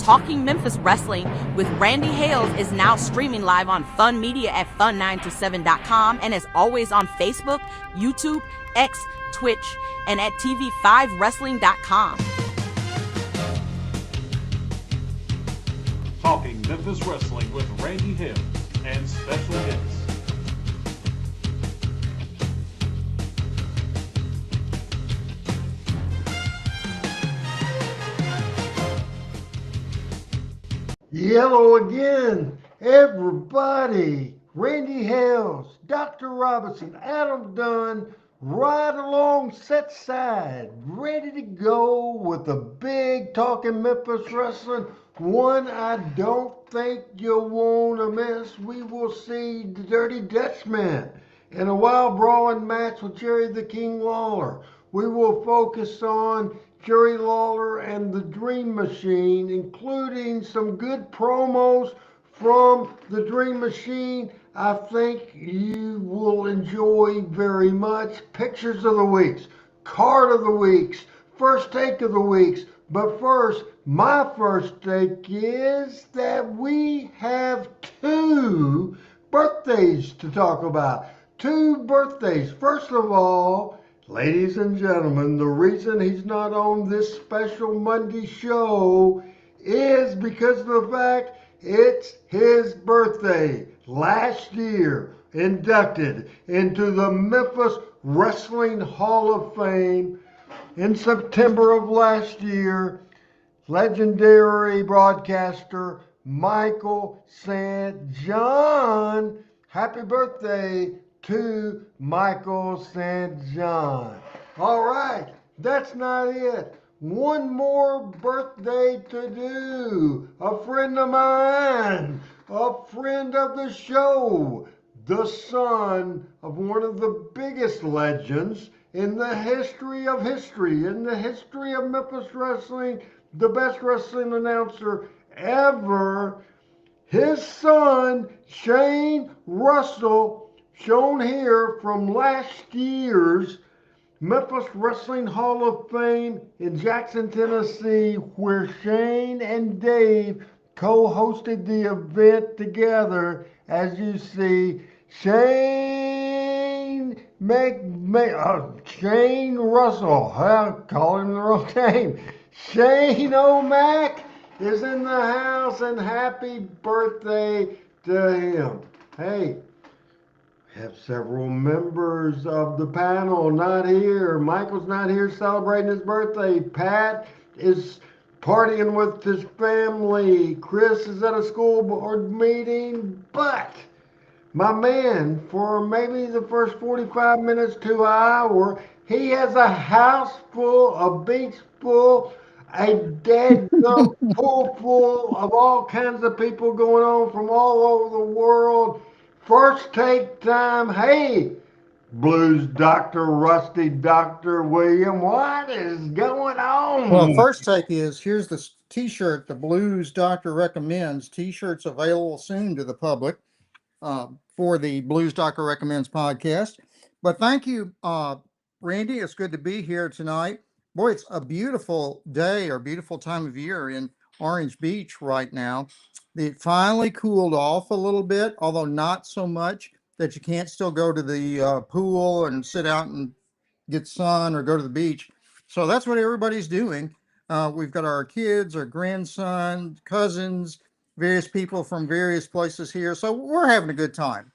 Talking Memphis Wrestling with Randy Hales is now streaming live on Fun Media at fun927.com and is always on Facebook, YouTube, X, Twitch, and at tv5wrestling.com. Talking Memphis Wrestling with Randy Hales and special guests. Hello again, everybody. Randy Hales, Dr. Robinson, Adam Dunn, right along set side, ready to go with a big Talking Memphis Wrestling. One I don't think you'll want to miss. We will see the Dirty Dutchman in a wild brawling match with Jerry the King Lawler. We will focus on Jerry Lawler and the Dream Machine, including some good promos from the Dream Machine. I think you will enjoy very much. Pictures of the weeks, card of the weeks, first take of the weeks. But first, my first take is that we have two birthdays to talk about. Two birthdays. First of all, ladies and gentlemen, the reason he's not on this special Monday show is because of the fact it's his birthday. Last year, inducted into the Memphis Wrestling Hall of Fame in September of last year, legendary broadcaster Michael St. John. Happy birthday to Michael St. John. All right, that's not it. One more birthday to do. A friend of mine, a friend of the show, the son of one of the biggest legends in the history of history, in the history of Memphis wrestling, the best wrestling announcer ever. His son, Shane Russell, shown here from last year's Memphis Wrestling Hall of Fame in Jackson, Tennessee, where Shane and Dave co-hosted the event together. As you see, Shane Russell, I called him the wrong name. Shane O'Mac is in the house, and happy birthday to him. Hey, have several members of the panel not here. Michael's not here celebrating his birthday. Pat is partying with his family. Chris is at a school board meeting. But my man, for maybe the first 45 minutes to an hour, he has a house full, a beach full, a dead pool full of all kinds of people going on from all over the world. First take time. Hey, Blues Doctor, Rusty Dr. William, what is going on? Well, first take is, here's the t-shirt, the Blues Doctor Recommends. T-shirts available soon to the public for the Blues Doctor Recommends podcast. But thank you, Randy. It's good to be here tonight. Boy, it's a beautiful day or beautiful time of year in Orange Beach right now. It finally cooled off a little bit, although not so much that you can't still go to the pool and sit out and get sun or go to the beach. So that's what everybody's doing. We've got our kids, our grandson, cousins, various people from various places here. So we're having a good time.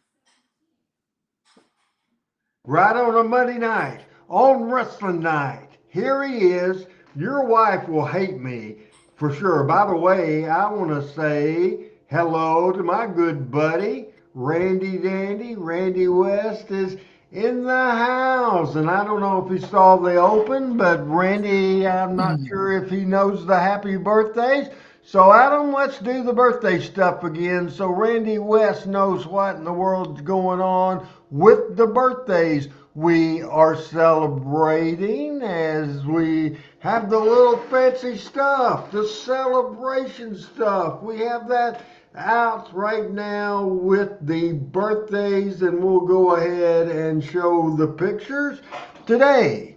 Right on a Monday night, on wrestling night. Here he is. Your wife will hate me for sure. By the way, I want to say hello to my good buddy, Randy Dandy. Randy West is in the house. And I don't know if he saw the open, but Randy, I'm not sure if he knows the happy birthdays. So Adam, let's do the birthday stuff again so Randy West knows what in the world's going on with the birthdays we are celebrating, as we have the little fancy stuff, the celebration stuff. We have that out right now with the birthdays, and we'll go ahead and show the pictures. Today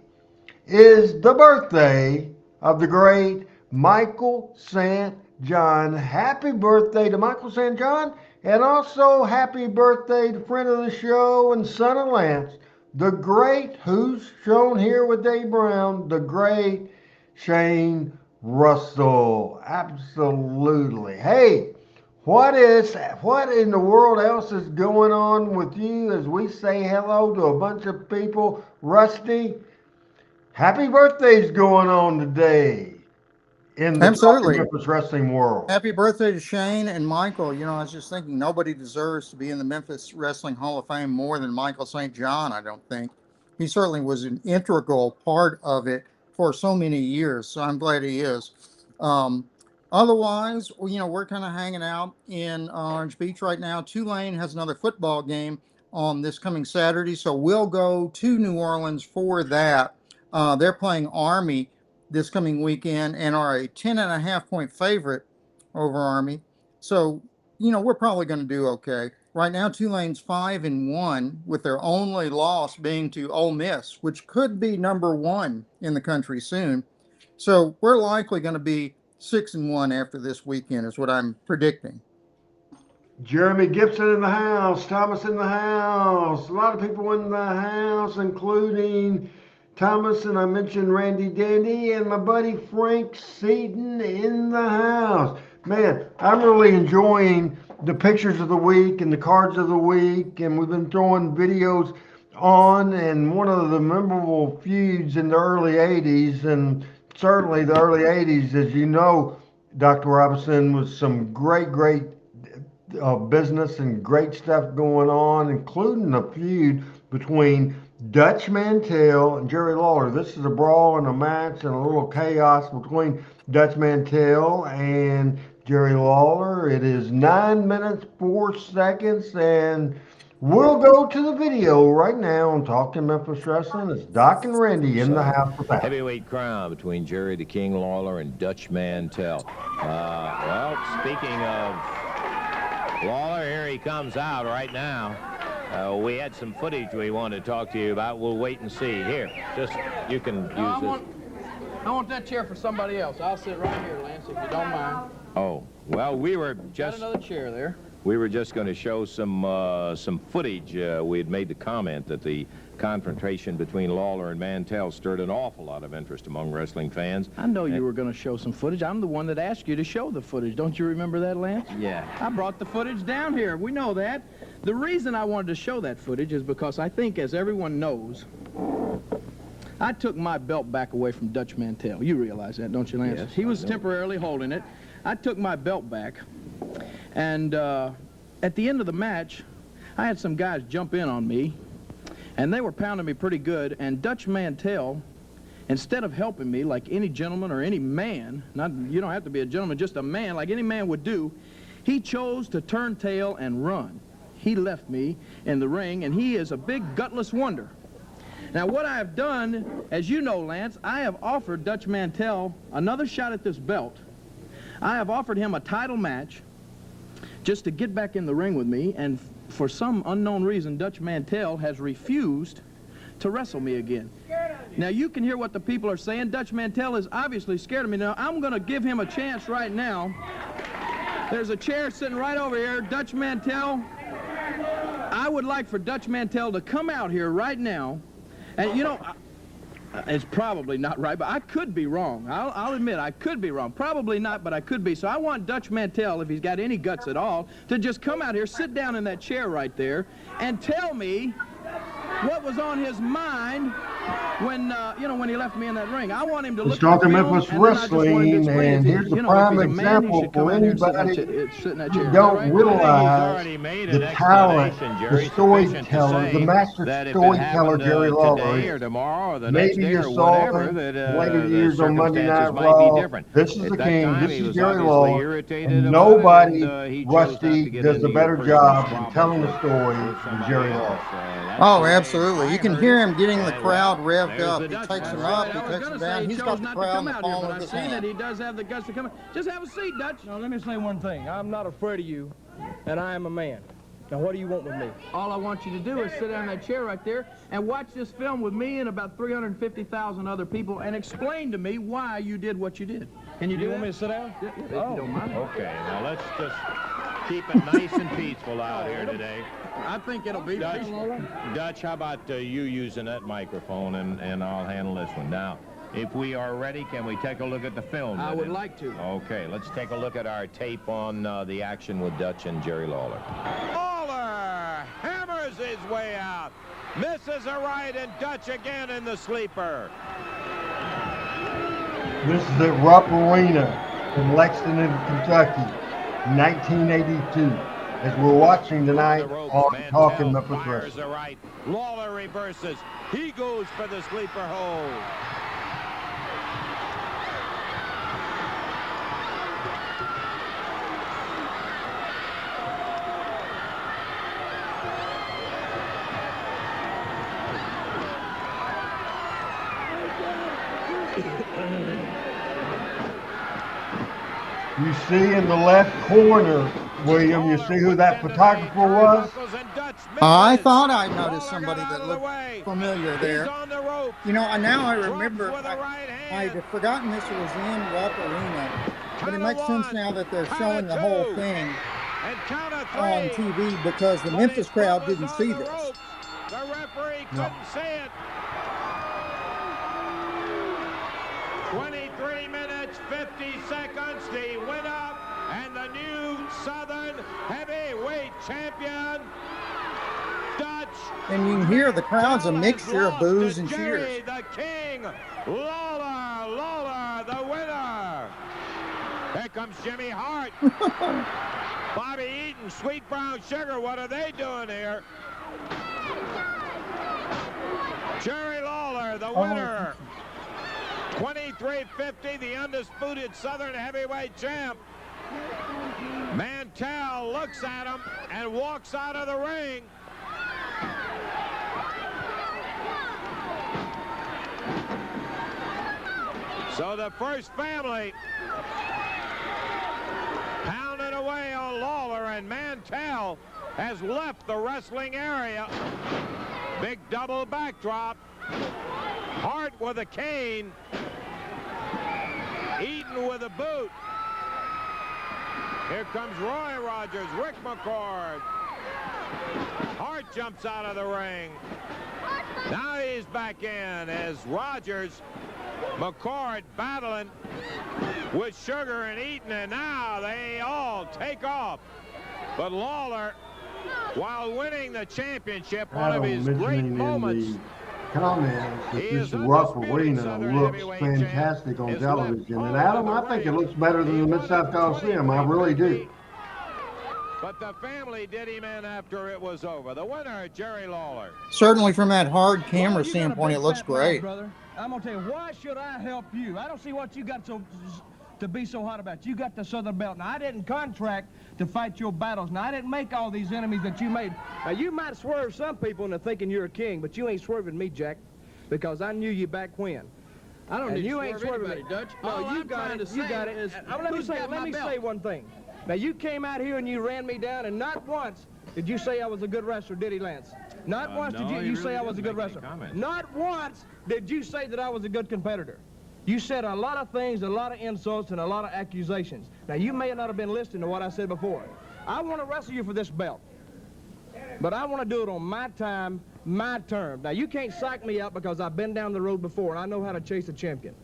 is the birthday of the great Michael St. John. Happy birthday to Michael St. John, and also happy birthday to friend of the show and son of Lance, the great, who's shown here with Dave Brown, the great Shane Russell. Absolutely. Hey, what in the world else is going on with you as we say hello to a bunch of people? Rusty, happy birthday's going on today in the Talking Absolutely. Memphis wrestling world. Happy birthday to Shane and Michael. You know, I was just thinking nobody deserves to be in the Memphis Wrestling Hall of Fame more than Michael St. John, I don't think. He certainly was an integral part of it for so many years, so I'm glad he is. Otherwise, you know, we're kind of hanging out in Orange Beach right now. Tulane has another football game on this coming Saturday, so we'll go to New Orleans for that. They're playing Army this coming weekend and are a 10.5-point favorite over Army. So, you know, we're probably going to do okay. Right now, Tulane's 5-1, with their only loss being to Ole Miss, which could be number 1 in the country soon. So we're likely going to be 6-1 after this weekend, is what I'm predicting. Jeremy Gibson in the house, Thomas in the house, a lot of people in the house, including Thomas, and I mentioned Randy Dandy, and my buddy Frank Seaton in the house. Man, I'm really enjoying the pictures of the week and the cards of the week, and we've been throwing videos on, and one of the memorable feuds in the early 80s, and certainly the early 80s, as you know, Dr. Robinson, was some great business and great stuff going on, including a feud between Dutch Mantell and Jerry Lawler. This is a brawl and a match and a little chaos between Dutch Mantell and Jerry Lawler. It is 9 minutes, 4 seconds, and we'll go to the video right now on Talking Memphis Wrestling. It's Doc and Randy in the house with that. Heavyweight crown between Jerry the King Lawler and Dutch Mantell. Well, speaking of Lawler, here he comes out right now. We had some footage we want to talk to you about. We'll wait and see. Here, just, you can use this. I want that chair for somebody else. I'll sit right here, Lance, if you don't mind. Oh, well, we were Got just... another chair there. We were just going to show some footage. We had made the comment that the confrontation between Lawler and Mantell stirred an awful lot of interest among wrestling fans. I know you were going to show some footage. I'm the one that asked you to show the footage. Don't you remember that, Lance? Yeah. I brought the footage down here. We know that. The reason I wanted to show that footage is because I think, as everyone knows, I took my belt back away from Dutch Mantell. You realize that, don't you, Lance? Yes, he was temporarily holding it. I took my belt back, and at the end of the match, I had some guys jump in on me, and they were pounding me pretty good, and Dutch Mantell, instead of helping me like any gentleman or any man, you don't have to be a gentleman, just a man, like any man would do, he chose to turn tail and run. He left me in the ring, and he is a big gutless wonder. Now, what I have done, as you know, Lance, I have offered Dutch Mantell another shot at this belt. I have offered him a title match just to get back in the ring with me, and for some unknown reason, Dutch Mantell has refused to wrestle me again. Now, you can hear what the people are saying. Dutch Mantell is obviously scared of me. Now, I'm going to give him a chance right now. There's a chair sitting right over here. Dutch Mantell, I would like for Dutch Mantell to come out here right now. And, you know, it's probably not right, but I could be wrong. I'll admit I could be wrong. Probably not, but I could be. So I want Dutch Mantell, if he's got any guts at all, to just come out here, sit down in that chair right there, and tell me what was on his mind when, you know, when he left me in that ring. I want him to look It's Talking at the film, Memphis and then I just want him to Wrestling, explain and it. here's the You know, prime if he's a man, he example should come for out here and anybody sit in that who chair. don't Right? realize already made the an talent, explanation, the Jerry, sufficient to storyteller, the say master that if it storyteller happened, Jerry Lawler today or is. tomorrow or the next Maybe day you or saw whatever, him that later the years on Monday Night circumstances might Raw. be different. This is At the that king. time, This he is was Jerry obviously Lawler. irritated And about it, nobody, and he chose not Rusty, to get does into a better personal job in problems telling the with story than somebody Jerry else. Lawler. That's Oh, the way absolutely. I You can heard hear it. him getting the crowd revved there's up. the He Dutch takes him man. up, I he was takes going him to say down. he He's chose got the not to crowd in come the out here, palm but of I his see that hand. he does have the guts to come out. Just have a seat, Dutch. Now, let me say one thing. I'm not afraid of you, and I am a man. Now, what do you want with me? All I want you to do is sit down in that chair right there and watch this film with me and about 350,000 other people and explain to me why you did what you did. Can you want me to sit down? Yeah, if you don't mind. Okay, now let's just keep it nice and peaceful out here today. I think it'll be Dutch, how about you using that microphone, and I'll handle this one. Now, if we are ready, can we take a look at the film? I would like to. Okay, let's take a look at our tape on the action with Dutch and Jerry Lawler. Lawler hammers his way out. Misses a right, and Dutch again in the sleeper. This is at Rupp Arena in Lexington, Kentucky, 1982. As we're watching tonight on Talking Memphis Fires Wrestling. the right. Lawler reverses. He goes for the sleeper hold. You see in the left corner, William, you see who that photographer was? I thought I noticed somebody that looked familiar there. You know, now I remember, I had forgotten this was in Rupp Arena, but it makes sense now that they're showing the whole thing on TV because the Memphis crowd didn't see this. The referee couldn't see it. 23 minutes, 50 seconds, the winner and the new Southern Heavyweight Champion, Dutch. And you can hear the crowd's a mixture of boos and Jerry cheers. the King Lawler, the winner. Here comes Jimmy Hart. Bobby Eaton, Sweet Brown Sugar, what are they doing here? Jerry Lawler, the winner. 23-50, the undisputed Southern Heavyweight Champ. Mantell looks at him and walks out of the ring. So the first family pounding away on Lawler, and Mantell has left the wrestling area. Big double backdrop. Hart with a cane. Eaton with a boot. Here comes Roy Rogers, Rick McCord. Hart jumps out of the ring. Now he's back in as Rogers, McCord battling with Sugar and Eaton, and now they all take off. But Lawler, while winning the championship, one of his great moments. Comments that this Rupp Arena looks fantastic on television. And Adam, I think it looks better than the Mid-South Coliseum. I really do. But the family did him in after it was over. The winner, Jerry Lawler. Certainly from that hard camera standpoint, it looks great. Brother. I'm going to tell you, why should I help you? I don't see what you got to be so hot about. You got the Southern Belt. Now, I didn't contract to fight your battles. Now, I didn't make all these enemies that you made. Now, you might swerve some people into thinking you're a king, but you ain't swerving me, Jack, because I knew you back when. I don't need you ain't swerving me, Dutch. No, you got it. You got it. Let me say one thing. Now, you came out here and you ran me down, and not once did you say I was a good wrestler, did he, Lance? Not once did you say I was a good wrestler. Not once did you say that I was a good competitor. You said a lot of things, a lot of insults, and a lot of accusations. Now, you may not have been listening to what I said before. I want to wrestle you for this belt, but I want to do it on my time, my term. Now, you can't psych me out because I've been down the road before, and I know how to chase a champion.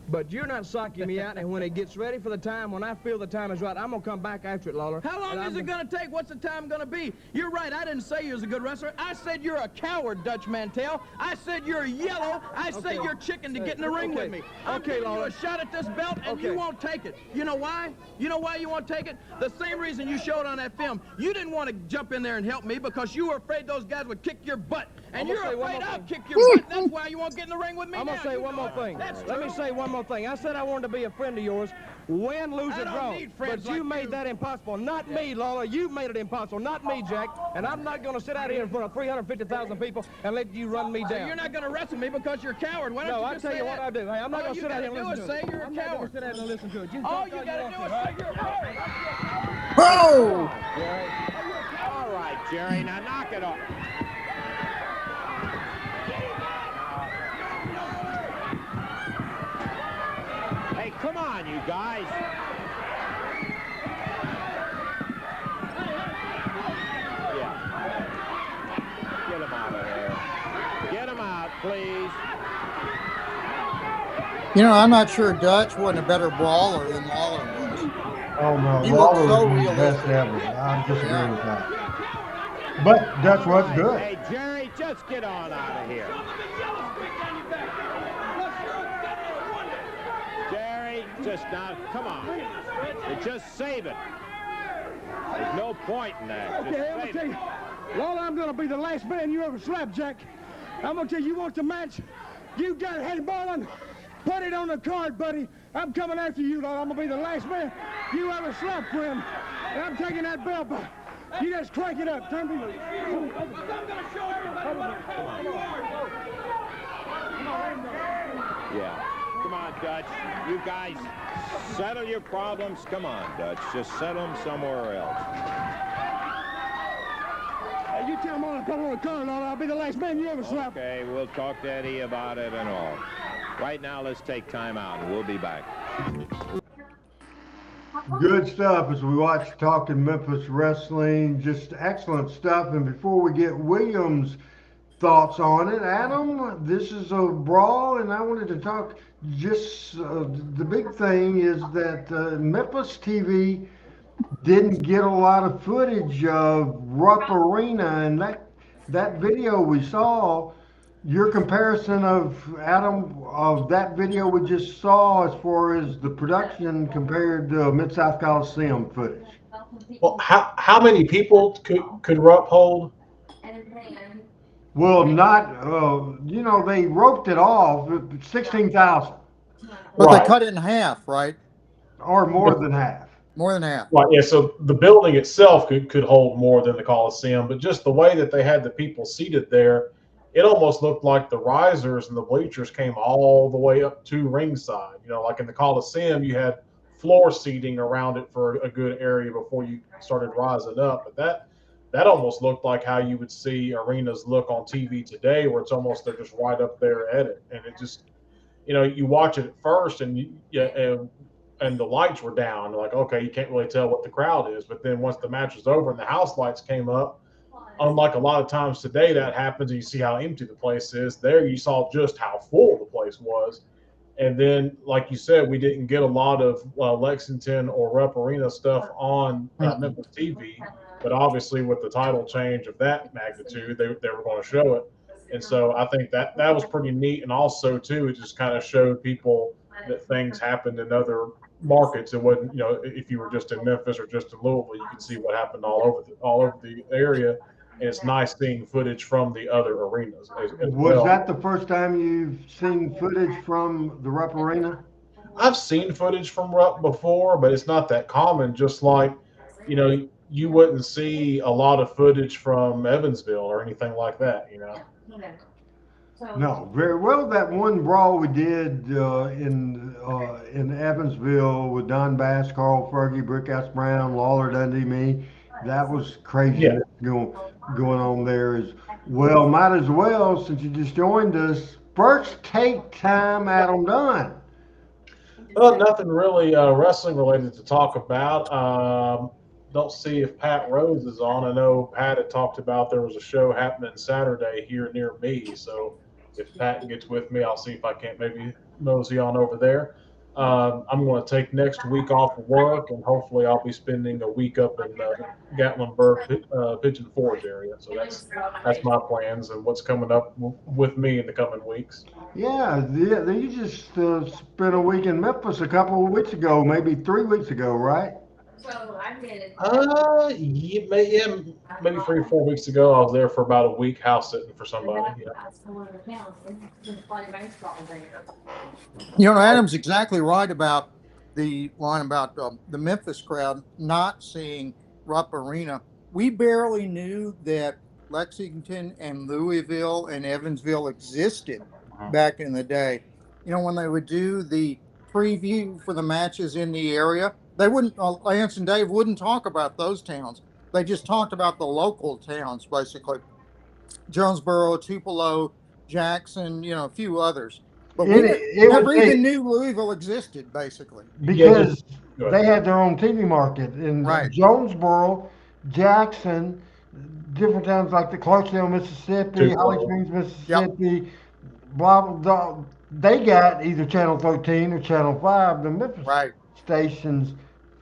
But you're not psyching me out, and when it gets ready for the time, when I feel the time is right, I'm going to come back after it, Lawler. How long is it going to take? What's the time going to be? You're right. I didn't say you was a good wrestler. I said you're a coward, Dutch Mantell. I said you're yellow. I said you're chicken to get in the ring with me. I'm giving you a shot at this belt, and you won't take it. You know why? You know why you won't take it? The same reason you showed on that film. You didn't want to jump in there and help me because you were afraid those guys would kick your butt. And you're afraid I'll kick your butt. That's why you won't get in the ring with me. I'm going to say one more thing. Let me say one more thing. I said I wanted to be a friend of yours. Win, lose, or draw. But you made that impossible. Not me, Lawler. You made it impossible. Not me, Jack. And I'm not going to sit out here in front of 350,000 people and let you run me down. So you're not going to wrestle me because you're a coward. Why don't you just say that? No, I'll tell you what I do. Hey, I'm not going to sit out here and listen to it. Say you're a coward. Sit out and listen to it. All you got to do is say you're a coward. Whoa! All right, Jerry, now knock it off. Hey, come on, you guys. Yeah. Get him out of there. Get him out, please. You know, I'm not sure Dutch wasn't a better brawler than Lawler was. Oh no, He looked Lawler so was the best realistic. ever. I disagree Yeah. with that. But Dutch was All right. good. Hey, Jerry, just get on out of here. Jerry, just now, come on. Just save it. There's no point in that. Just Okay, I'm save gonna it. tell you, Lawler, I'm gonna be the last man you ever slapped, Jack. I'm gonna tell you, you want the match? You got it, Ballin. Put it on the card, buddy. I'm coming after you, Lawler. I'm gonna be the last man you ever slapped, friend. And I'm taking that belt back. You just crank it up. Turn me. Yeah. Come on, Dutch. You guys settle your problems. Come on, Dutch. Just settle them somewhere else. You tell him all to put it on the card, Lawler. I'll be the last man you ever slapped. Okay, we'll talk to Eddie about it and all. Right now, let's take time out, and we'll be back. Good stuff as we watch Talking Memphis Wrestling. Just excellent stuff. And before we get Williams' thoughts on it, Adam, this is a brawl, and I wanted to talk just the big thing is that Memphis TV didn't get a lot of footage of Rupp Arena, and that video we saw. Your comparison of Adam of that video we just saw as far as the production compared to Mid-South Coliseum footage. Well, how many people could Rupp hold? Well, not they roped it off 16,000 But Right. they cut it in half, right? or more than half. More than half. Right, yeah, so the building itself could hold more than the Coliseum, but just the way that they had the people seated there, it almost looked like the risers and the bleachers came all the way up to ringside. You know, like in the Coliseum, you had floor seating around it for a good area before you started rising up. But that almost looked like how you would see arenas look on TV today, where it's almost they're just right up there at it, and it just, you watch it at first, and and the lights were down. Like, okay, you can't really tell what the crowd is. But then once the match was over and the house lights came up, unlike a lot of times today that happens, and you see how empty the place is. There you saw just how full the place was. And then, like you said, we didn't get a lot of Lexington or Rupp Arena stuff on Memphis TV. But obviously, with the title change of that magnitude, they were going to show it. And so I think that was pretty neat. And also, too, it just kind of showed people that things happened in other markets. It wasn't, if you were just in Memphis or just in Louisville, you could see what happened all over the area. And it's nice seeing footage from the other arenas as well. Was that the first time you've seen footage from the Rupp Arena? I've seen footage from Rupp before, but it's not that common. Just like, you wouldn't see a lot of footage from Evansville or anything like that, No, very well. That one brawl we did in Evansville with Don Bass, Carl Fergie, Brickhouse Brown, Lawler Dundee, me, that was crazy. Yeah. Going on there as well. Might as well, since you just joined us, first take time, Adam Dunn. Well, nothing really wrestling related to talk about. Don't see if Pat Rose is on. I know Pat had talked about there was a show happening Saturday here near me. So if Pat gets with me, I'll see if I can't maybe mosey on over there. I'm going to take next week off of work, and hopefully I'll be spending a week up in Gatlinburg, Pigeon Forge area. So that's my plans and what's coming up with me in the coming weeks. Yeah, you just spent a week in Memphis a couple of weeks ago, maybe 3 weeks ago, right? Yeah, maybe 3 or 4 weeks ago, I was there for about a week house sitting for somebody. Adam's exactly right about the line about the Memphis crowd not seeing Rupp Arena. We barely knew that Lexington and Louisville and Evansville existed back in the day. When they would do the preview for the matches in the area, they wouldn't, Lance and Dave wouldn't talk about those towns. They just talked about the local towns, basically. Jonesboro, Tupelo, Jackson, a few others. But It, we it was never even knew Louisville existed, basically. because Go they ahead. had their own TV market in Right. Jonesboro, Jackson, different towns like the Clarksdale, Mississippi, Holly Tupelo. Springs, Yep. Mississippi. Blah, blah, blah. They got either Channel 13 or Channel 5, the Memphis Right. stations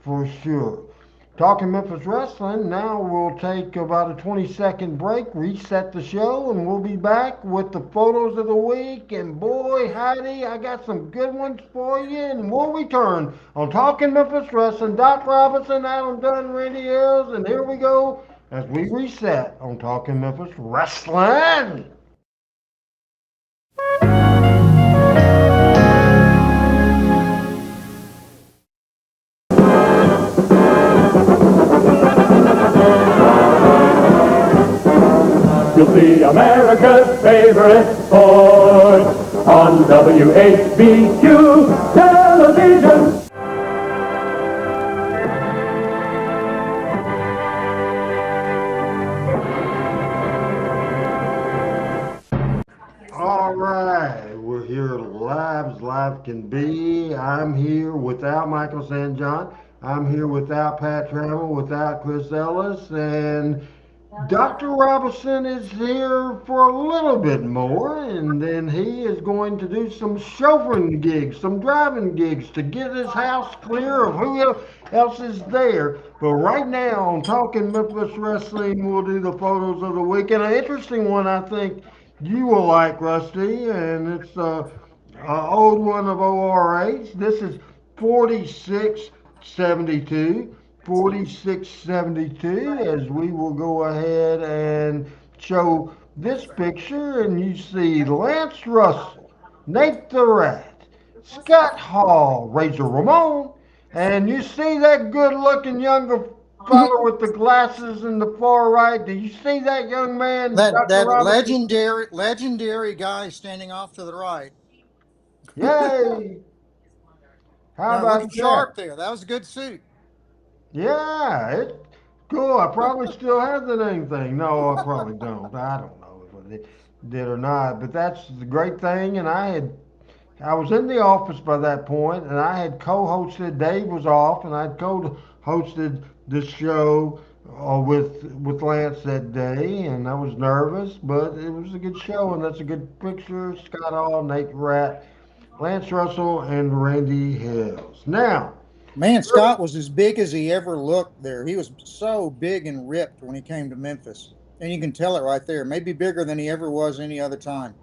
for sure. Talking Memphis Wrestling, now we'll take about a 20-second break, reset the show, and we'll be back with the photos of the week. And boy, Heidi, I got some good ones for you. And we'll return on Talking Memphis Wrestling. Doc Robinson, Adam Dunn, Randy Hills, and here we go as we reset on Talking Memphis Wrestling. You'll see America's favorite sport on WHBQ television. All right, we're here live as live can be. I'm here without Michael St. John. I'm here without Pat Trammell, without Chris Ellis, and Dr. Robinson is here for a little bit more, and then he is going to do some chauffeuring gigs, some driving gigs to get his house clear of who else is there. But right now, on Talking Memphis Wrestling, we'll do the photos of the week, and an interesting one I think you will like, Rusty, and it's a old one of ORH. This is 4672. 4672, as we will go ahead and show this picture, and you see Lance Russell, Nate the Rat, Scott Hall, Razor Ramon, and you see that good-looking younger fellow with the glasses in the far right. Do you see that young man, Dr. That Robinson? legendary guy standing off to the right. Yay! How Yeah, looking about that? sharp there. That was a good suit. Yeah, it's cool. I probably still have the name thing. No, I probably don't. I don't know if I did or not. But that's the great thing. And I was in the office by that point, and I had co-hosted. Dave was off, and I'd co-hosted the show with Lance that day, and I was nervous, but it was a good show, and that's a good picture. Scott Hall, Nate Rat, Lance Russell, and Randy Hills. Now. Man, Scott was as big as he ever looked there. He was so big and ripped when he came to Memphis. And you can tell it right there. Maybe bigger than he ever was any other time.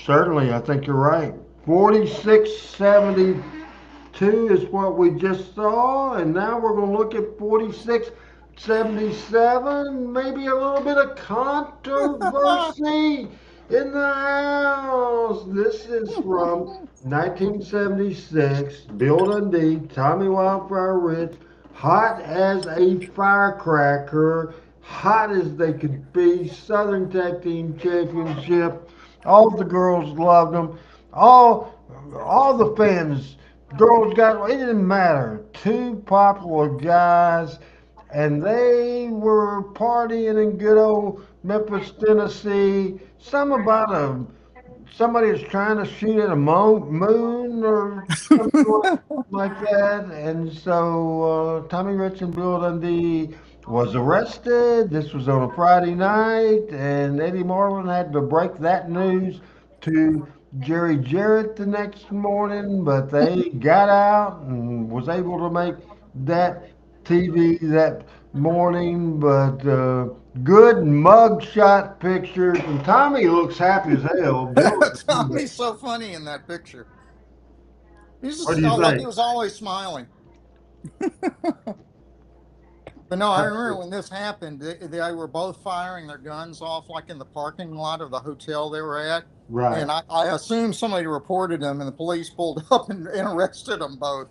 Certainly, I think you're right. 4672 is what we just saw, and now we're going to look at 4677. Maybe a little bit of controversy in the house. This is from 1976. Bill Dundee, Tommy Wildfire Rich, hot as a firecracker, hot as they could be. Southern Tag Team Championship. All the girls loved them. All the fans, girls got. It didn't matter. Two popular guys, and they were partying in good old Memphis, Tennessee. Some about somebody was trying to shoot at a moon or something like that. And so Tommy Rich and Bill Dundee was arrested. This was on a Friday night, and Eddie Marlin had to break that news to Jerry Jarrett the next morning, but they got out and was able to make that TV that morning. But good mugshot pictures, and Tommy looks happy as hell. Bill, Tommy's so funny in that picture. He's what just do you like he think? was always smiling. But no, I remember when this happened, they were both firing their guns off like in the parking lot of the hotel they were at. Right. And I assume somebody reported them and the police pulled up and arrested them both.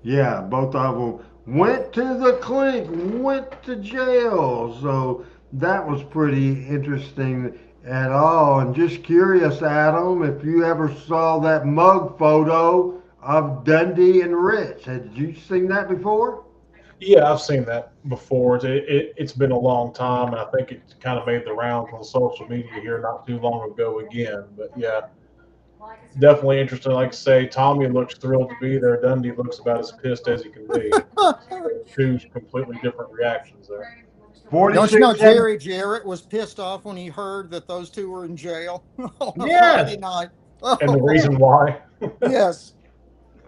Yeah, both of them went to the clinic, went to jail. So that was pretty interesting at all. And just curious, Adam, if you ever saw that mug photo of Dundee and Rich. Had you seen that before? Yeah, I've seen that before. It's been a long time, and I think it kind of made the rounds on social media here not too long ago again. But yeah, definitely interesting. Like I say, Tommy looks thrilled to be there. Dundee looks about as pissed as he can be. Two completely different reactions there. Don't you know 46, Jerry Jarrett was pissed off when he heard that those two were in jail on a yes. Friday night? And the Oh, reason why, yes.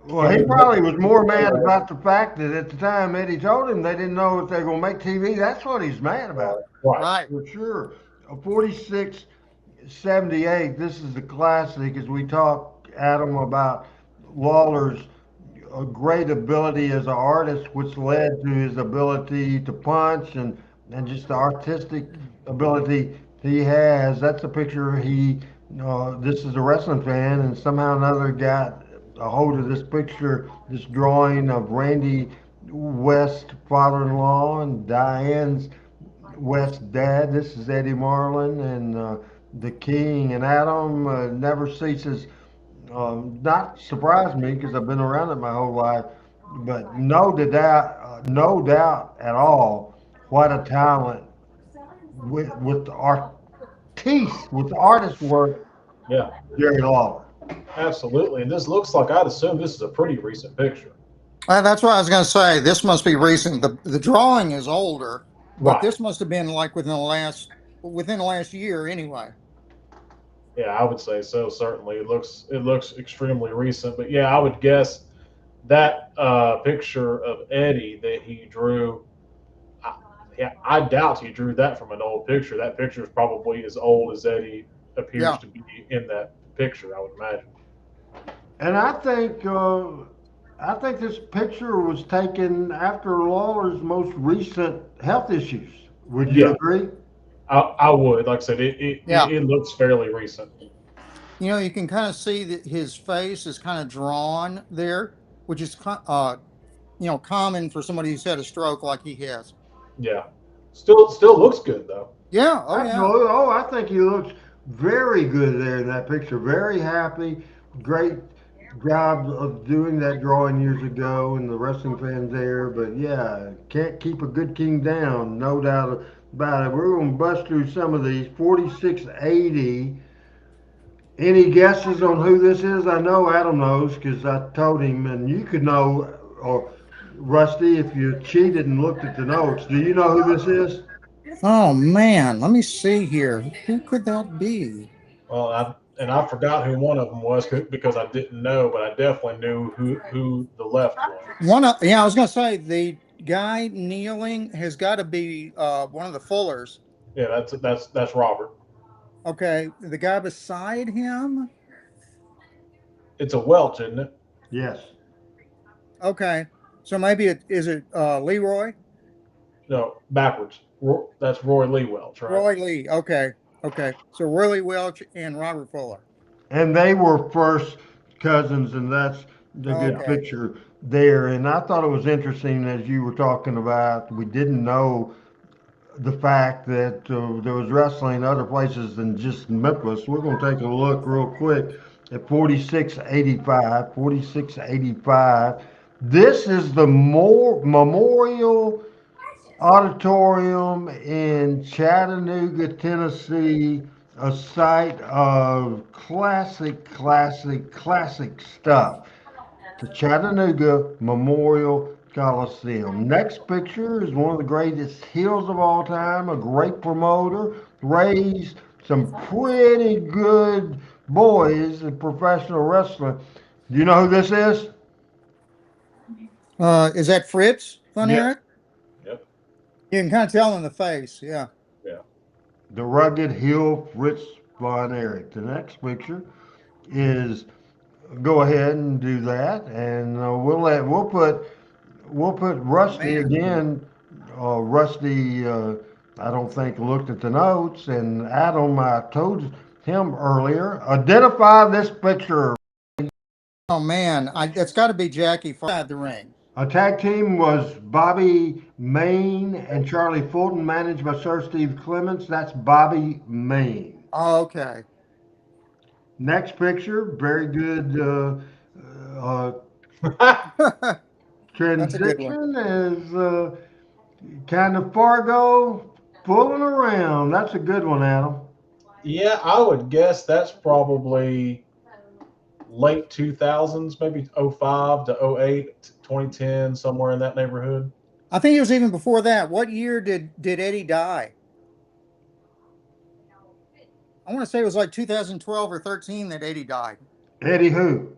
Well, he probably was more mad about the fact that at the time Eddie told him they didn't know if they were going to make TV. That's what he's mad about, right? Right. for sure. 46-78. This is the classic as we talk, Adam, about Lawler's great ability as an artist, which led to his ability to punch and just the artistic ability he has. That's a picture he. This is a wrestling fan, and somehow or another got a hold of this picture, this drawing of Randy West, father-in-law, and Diane's West dad. This is Eddie Marlin and the King, and Adam never ceases not surprised me because I've been around it my whole life, but no doubt at all, what a talent with the with the artist work, Yeah, Jerry Lawler. absolutely. And this looks like, I'd assume this is a pretty recent picture. That's what I was going to say. This must be recent. The drawing is older, but Right. this must have been like within the last year anyway. Yeah, I would say so. Certainly, it looks extremely recent. But yeah, I would guess that picture of Eddie that he drew. Yeah, I doubt he drew that from an old picture. That picture is probably as old as Eddie appears Yeah. to be in that picture, I would imagine. And I think this picture was taken after Lawler's most recent health issues. Would you Yeah, agree? I would. Like I said, Yeah. it looks fairly recent. You can kind of see that his face is kind of drawn there, which is common for somebody who's had a stroke like he has. Yeah, still looks good though. Yeah. Oh yeah. Absolutely. Oh, I think he looks very good there in that picture. Very happy. Great job of doing that drawing years ago, and the wrestling fans there. But yeah, can't keep a good king down, no doubt about it. We're going to bust through some of these. 4680. Any guesses on who this is? I know Adam knows because I told him, and you could know, or Rusty, if you cheated and looked at the notes. Do you know who this is? Oh man, let me see here. Who could that be? Well, I forgot who one of them was because I didn't know, but I definitely knew who the left was. Yeah, I was gonna say the guy kneeling has got to be one of the Fullers. Yeah, that's Robert. Okay, the guy beside him. It's a Welch, isn't it? Yes. Okay, so maybe is it Leroy? No, backwards. That's Roy Lee Welch, right? Roy Lee. Okay, okay. So Roy Lee Welch and Robert Fuller. And they were first cousins, and that's the good Okay. picture there. And I thought it was interesting as you were talking about, we didn't know the fact that there was wrestling other places than just Memphis. We're going to take a look real quick at 4685. 4685. This is the Memorial Auditorium in Chattanooga, Tennessee, a site of classic stuff. The Chattanooga Memorial Coliseum. Next picture is one of the greatest heels of all time, a great promoter, raised some pretty good boys in professional wrestling. Do you know who this is? Is that Fritz Von Yeah. Erich? Yep. You can kind of tell in the face. Yeah. Yeah. The rugged heel Fritz Von Erich. The next picture is, go ahead and do that, and we'll put Rusty Man. again. Rusty, I don't think looked at the notes, and Adam, I told him earlier, identify this picture. Oh man, it's got to be Jackie inside the ring. A tag team was Bobby Main and Charlie Fulton, managed by Sir Steve Clements. That's Bobby Main. Oh, okay. Next picture, very good uh, That's a good one. transition is kind of Fargo fooling around. That's a good one, Adam. Yeah, I would guess that's probably late 2000s, maybe '05 to '08, 2010, somewhere in that neighborhood. I think it was even before that. What year did Eddie die? I want to say it was like 2012 or 13 that Eddie died. Eddie who?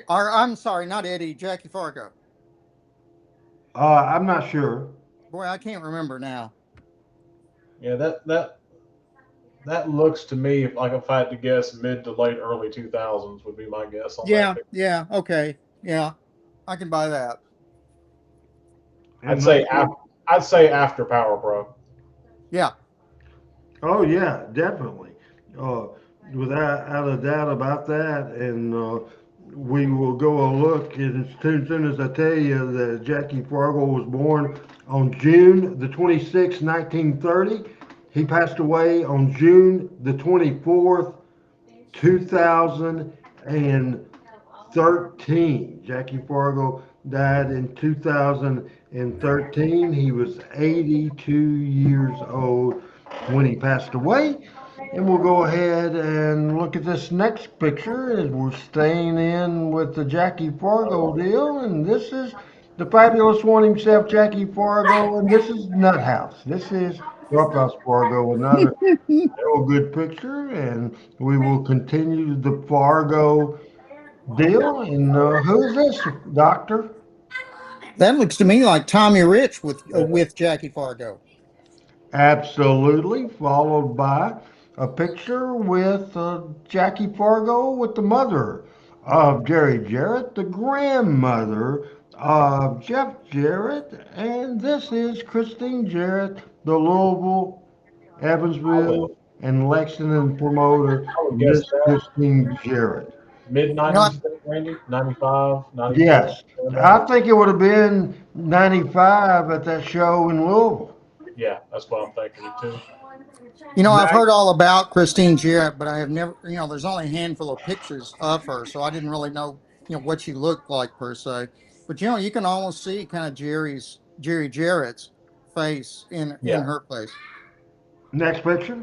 Or I'm sorry, not Eddie, Jackie Fargo. I'm not sure. Boy, I can't remember now. Yeah, that looks to me like if I had to guess, mid to late early 2000s would be my guess on that Yeah, picture. yeah, okay. Yeah, I can buy that. I'd And say let's after, I'd say after Power Pro. Yeah. Oh yeah, definitely. Uh, without out a doubt about that. And we will go a look. And as soon as I tell you that Jackie Fargo was born on June the 26th, 1930, he passed away on June the 24th, 2013. Jackie Fargo died in 2013. He was 82 years old when he passed away. And we'll go ahead and look at this next picture as we're staying in with the Jackie Fargo deal. And this is the fabulous one himself, Jackie Fargo. And this is Nut House. This is Roughhouse Fargo, another real good picture. And we will continue the Fargo deal. And who is this, Doctor? That looks to me like Tommy Rich with Jackie Fargo. Absolutely, followed by a picture with Jackie Fargo with the mother of Jerry Jarrett, the grandmother of Jeff Jarrett, and this is Christine Jarrett, the Louisville, I would, Evansville, and Lexington promoter, I would guess Miss that Christine Jarrett. mid You know, '90s, Randy, 95, 96. Yes, I think it would have been 95 at that show in Louisville. Yeah, that's what I'm thinking too. I've Mac, heard all about Christine Jarrett, but I have never, there's only a handful of pictures of her, so I didn't really know, what she looked like per se. But you can almost see kind of Jerry Jarrett's face in Yeah, her face. next picture.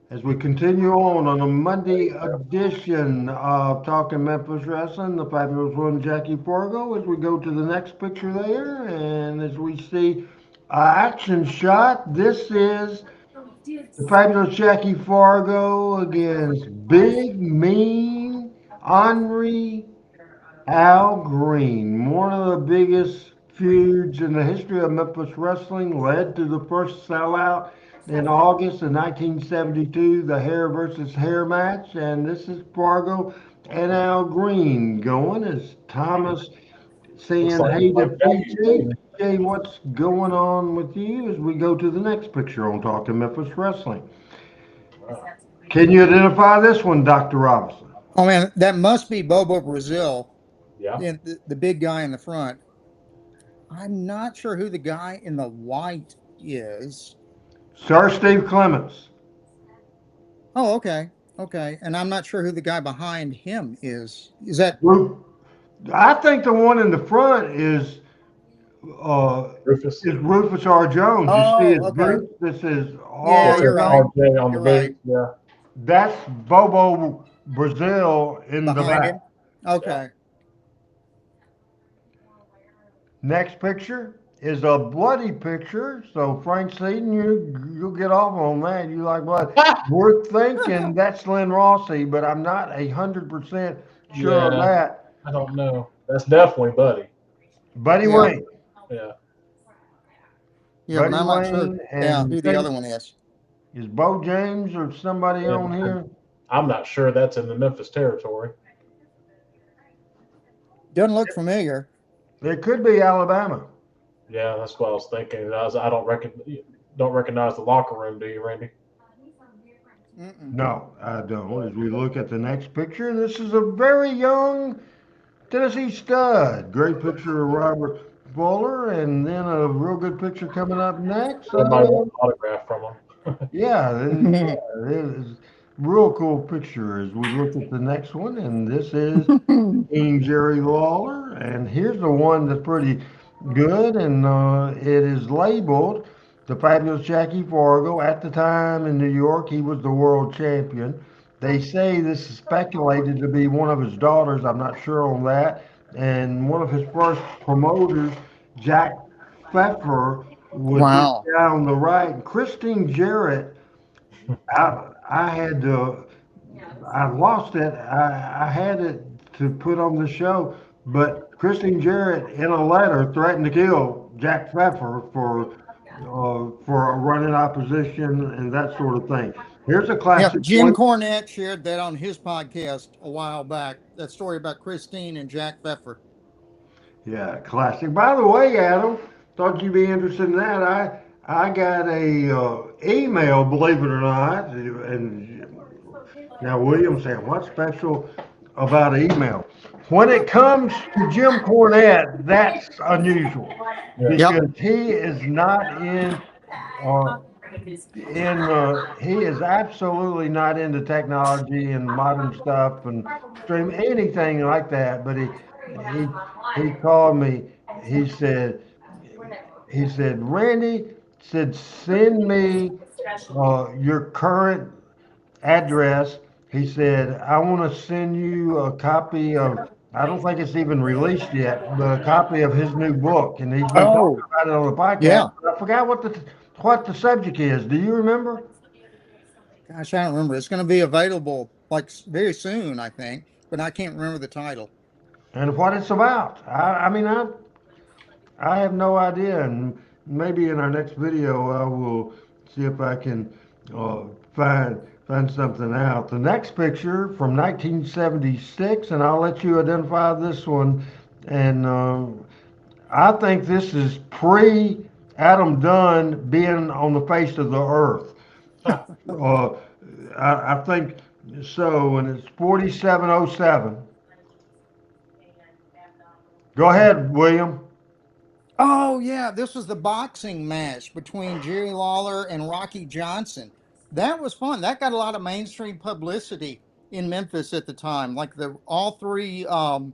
As we continue on a Monday edition of Talking Memphis Wrestling, the fabulous one Jackie Fargo, as we go to the next picture there, and as we see action shot, this is the fabulous Jackie Fargo against Big Mean Henri Al Green. One of the biggest feuds in the history of Memphis wrestling, led to the first sellout in August of 1972, the hair versus hair match. And this is Fargo and Al Green going as Thomas looks saying, like hey to Jackie PJ. too. PJ, what's going on with you as we go to the next picture on Talking Memphis Wrestling? Wow. Can you identify this one, Dr. Robinson? Oh man, that must be Bobo Brazil, Yeah, the big guy in the front. I'm not sure who the guy in the white is. Sir Steve Clements. Oh, okay. Okay. And I'm not sure who the guy behind him is. Is that I think the one in the front Rufus. is Rufus R. Jones. You see his Oh, okay. boots? This is Yeah, It all says you're right. RJ on the You're right. boot. Yeah, that's Bobo Brazil in the Behind back. him? Okay. Next picture is a bloody picture. So Frank Seaton, you'll get off on that. You like blood. We're thinking that's Lynn Rossi, but I'm not 100% sure on yeah. that. I don't know. That's definitely Buddy. Buddy Yeah. Wayne. Yeah, Yeah, but Buddy I'm not sure Wayne and who the other one is. is Bo James or somebody on and here? I'm not sure that's in the Memphis territory. Doesn't look familiar. It could be Alabama. Yeah, that's what I was thinking. I don't recognize the locker room, do you, Randy? Mm-mm. No, I don't. As we look at the next picture, this is a very young Tennessee stud. Great picture of Robert Fuller, and then a real good picture coming up next. Somebody wants an autograph from him. Yeah, it is real cool picture as we look at the next one, and this is King Jerry Lawler, and here's the one that's pretty good, and it is labeled the fabulous Jackie Fargo. At the time in New York, he was the world champion. They say this is speculated to be one of his daughters. I'm not sure on that. And one of his first promoters, Jack Pfeffer, was this Wow. guy on the right. And Christine Jarrett, I had to, I lost it. I had it to put on the show, but Christine Jarrett, in a letter, threatened to kill Jack Pfeffer for running opposition and that sort of thing. Here's a Yep. classic Jim one. Cornette shared that on his podcast a while back. That story about Christine and Jack Pfeffer. Yeah, classic. By the way, Adam, thought you'd be interested in that. I got a email, believe it or not, and now William saying, what's special about email? When it comes to Jim Cornette, that's unusual Yep. because he is not uh, he is absolutely not into technology and modern stuff and stream anything like that. But he he called me. He said he said Randy said send me your current address. He said, I want to send you a copy of, I don't think it's even released yet, but a copy of his new book. And he's been talking Oh, about it on the podcast. yeah. But I forgot what the subject is. Do you remember? Gosh, I don't remember. It's going to be available like very soon, I think, but I can't remember the title. And what it's about? I mean, I have no idea. And maybe in our next video, I will see if I can uh, find something out. The next picture from 1976, and I'll let you identify this one. And I think this is pre Adam Dunn being on the face of the earth. Uh, I think so, and it's 4707. Go ahead, William. Oh, yeah. This was the boxing match between Jerry Lawler and Rocky Johnson. That was fun. That got a lot of mainstream publicity in Memphis at the time. Like all three of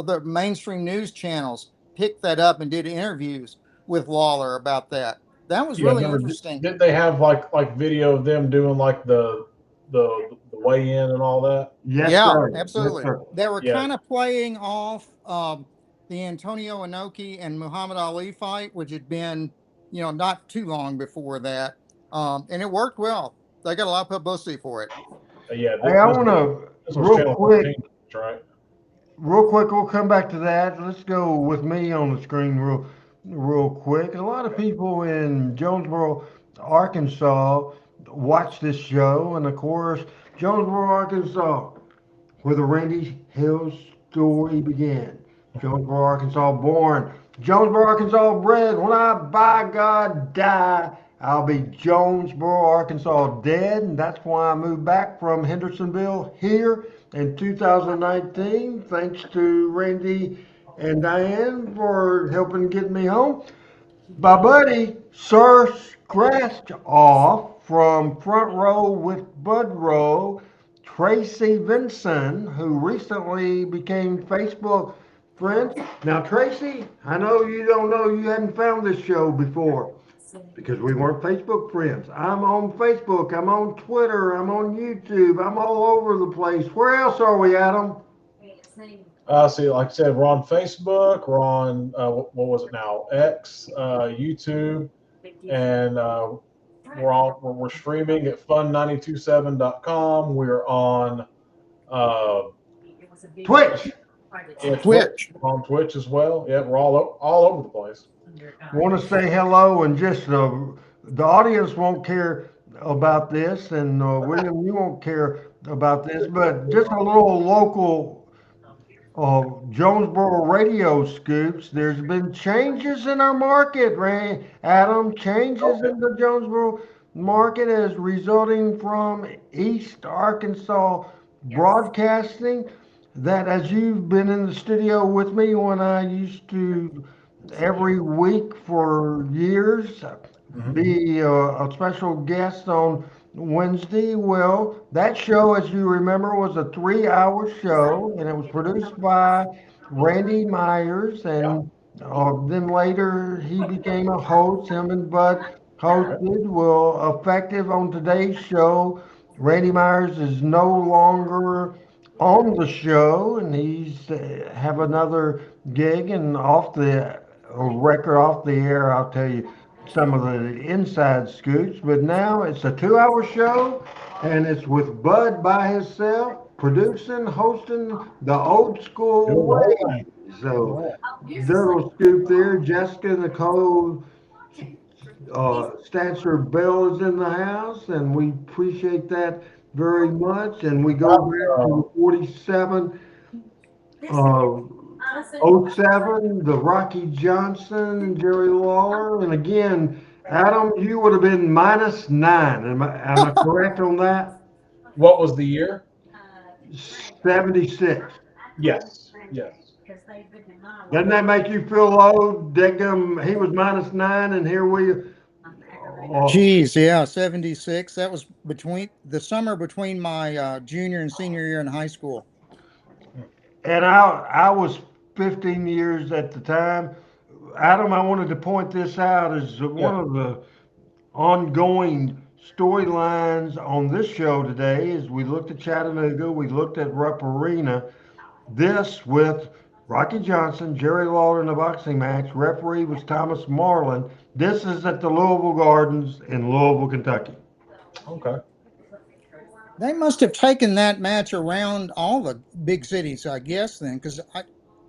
the mainstream news channels picked that up and did interviews with Lawler about that. That was Yeah, really remember, interesting. did they have like video of them doing like the weigh in and all that? Yes, Yeah, sir. Yes, absolutely. sir. They were Yeah, kind of playing off the Antonio Inoki and Muhammad Ali fight, which had been, not too long before that. And it worked well. They got a lot of publicity for it. yeah. Hey, I want to This was Channel 13, right? real quick. We'll come back to that. Let's go with me on the screen real quick. A lot of people in Jonesboro, Arkansas, watch this show, and of course, Jonesboro, Arkansas, where the Randy Hill story began. Jonesboro, Arkansas born. Jonesboro, Arkansas bred. When I, by God, die, I'll be Jonesboro, Arkansas dead. And that's why I moved back from Hendersonville here in 2019. Thanks to Randy and Diane for helping get me home. My buddy, Sir Scratch Off from Front Row with Bud Row, Tracy Vinson, who recently became Facebook friends. Now, Tracy, I know you don't know you hadn't found this show before because we weren't Facebook friends. I'm on Facebook, I'm on Twitter, I'm on YouTube, I'm all over the place. Where else are we, Adam? See, like I said, we're on Facebook. We're on what was it now? X, YouTube, and we're streaming at fun927.com. We're on uh, Twitch. yeah, Twitch. on Twitch as well. Yeah, we're all over the place. Want to say hello and just the audience won't care about this, and William, you won't care about this, but just a little local Jonesboro radio scoops. There's been changes in our market, Ray, Adam. Changes in the Jonesboro market as resulting from East Arkansas Broadcasting. That as you've been in the studio with me when I used to every week for years be a special guest on Wednesday. Well, that show, as you remember, was a 3 hour show, and it was produced by Randy Myers. And then later he became a host, him and Bud hosted. Well, effective on today's show, Randy Myers is no longer on the show, and he's have another gig and off the record, off the air. I'll tell you some of the inside scoops. But now it's a 2-hour show, and it's with Bud by himself, producing, hosting the old school Doing the whole way. thing. So, little scoop there. Jessica Nicole Stancher Bell is in the house, and we appreciate that very much. And we go back to 47, uh, '07, the Rocky Johnson and Jerry Lawler. And again, Adam, you would have been -9. Am I correct on that? What was the year? 76. Yes. Yes. Doesn't that make you feel low? Diggum, he was -9, and here we Geez, yeah, 76. That was between the summer between my junior and senior year in high school. And I was 15 years at the time. Adam, I wanted to point this out as one of the ongoing storylines on this show today. Is we looked at Chattanooga, we looked at Rupp Arena. This with Rocky Johnson, Jerry Lawler in a boxing match. Referee was Thomas Marlin. This is at the Louisville Gardens in Louisville, Kentucky. Okay. They must have taken that match around all the big cities, I guess, then, because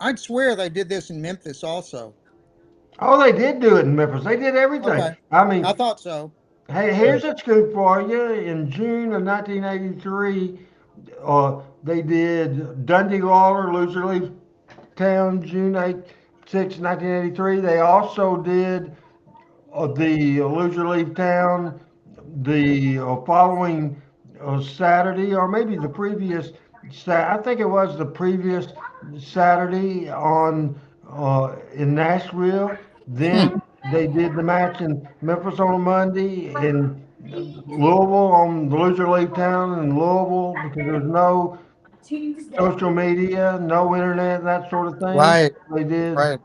I'd swear they did this in Memphis also. Oh, they did do it in Memphis. They did everything. Okay. I mean, I thought so. hey, here's a scoop for you. In June of 1983, they did Dundee Lawler, Loser Leave Town, June 6, 1983. They also did the Loser Leave Town the following Saturday, or maybe the previous I think it was the previous Saturday on in Nashville. Then they did the match in Memphis on a Monday, in Louisville on the Loser Leave Town in Louisville, because there's no social media, no internet, that sort of thing. Right. They did. Right.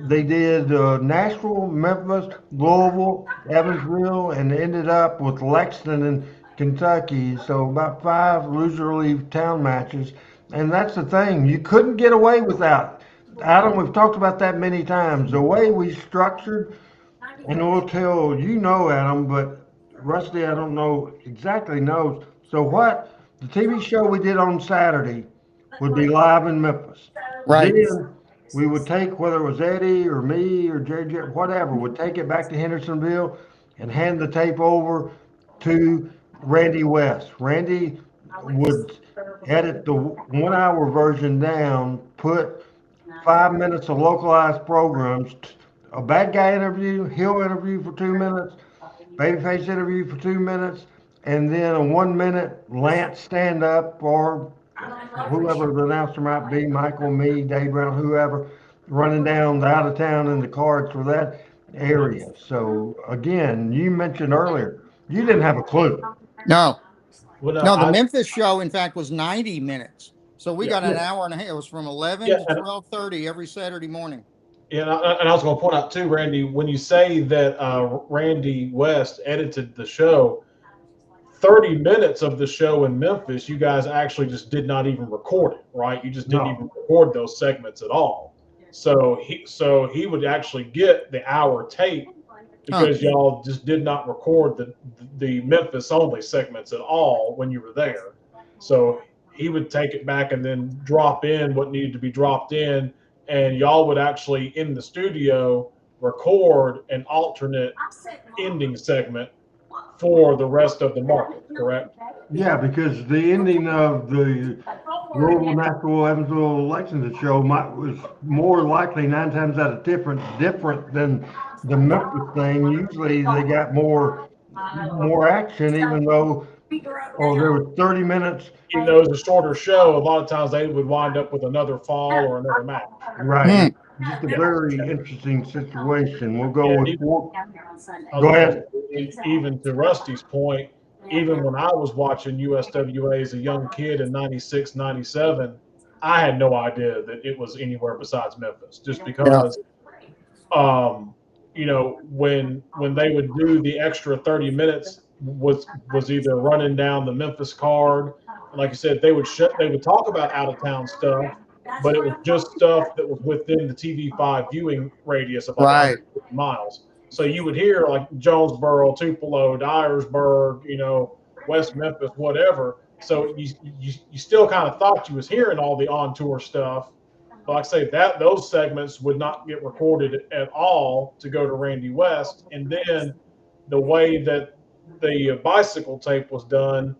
They did Nashville, Memphis, Louisville, Evansville, and ended up with Lexington in Kentucky. So about 5 loser leave town matches, and that's the thing. You couldn't get away without it. Adam, we've talked about that many times. The way we structured, and we'll tell you know, Adam, but Rusty, I don't know exactly knows. So what the TV show we did on Saturday would be live in Memphis. Right. Then we would take, whether it was Eddie or me or JJ, whatever, would take it back to Hendersonville and hand the tape over to Randy West. Randy would edit the 1 hour version down, put 5 minutes of localized programs, a bad guy interview, heel interview for 2 minutes, babyface interview for 2 minutes, and then a 1 minute Lance stand up or whoever the announcer might be, Michael, me, Dave Brown, whoever, running down the out of town and the cards for that area. So again, you mentioned earlier, you didn't have a clue. No. Well, No, the Memphis show, in fact, was 90 minutes. So we got an Yeah. hour and a half. It was from 11 Yeah, to and- 12:30 every Saturday morning. Yeah, and I was going to point out too, Randy, when you say that Randy West edited the show, 30 minutes of the show in Memphis, you guys actually just did not even record it, right? You just didn't No. even record those segments at all. So he would actually get the hour tape because y'all just did not record the Memphis only segments at all when you were there. So he would take it back and then drop in what needed to be dropped in, and y'all would actually in the studio record an alternate ending segment for the rest of the market, correct? Yeah, because the ending of the Louisville, Nashville, Evansville, Lexington show was more likely 9 times out of different than the Memphis thing. Usually they got more action, even though there was 30 minutes. Even though it was a shorter show, a lot of times they would wind up with another fall or another match. Right. Just a very interesting situation. We'll go with four. Go ahead. Even to Rusty's point, even when I was watching USWA as a young kid in 96, 97, I had no idea that it was anywhere besides Memphis, just because, when they would do the extra 30 minutes, was either running down the Memphis card. And like I said, they would talk about out of town stuff, but it was just stuff that was within the TV5 viewing radius of like Right. 150 miles. So you would hear like Jonesboro, Tupelo, Dyersburg, West Memphis, whatever. So you still kind of thought you was hearing all the on tour stuff. But like I say, those segments would not get recorded at all to go to Randy West. And then the way that the bicycle tape was done,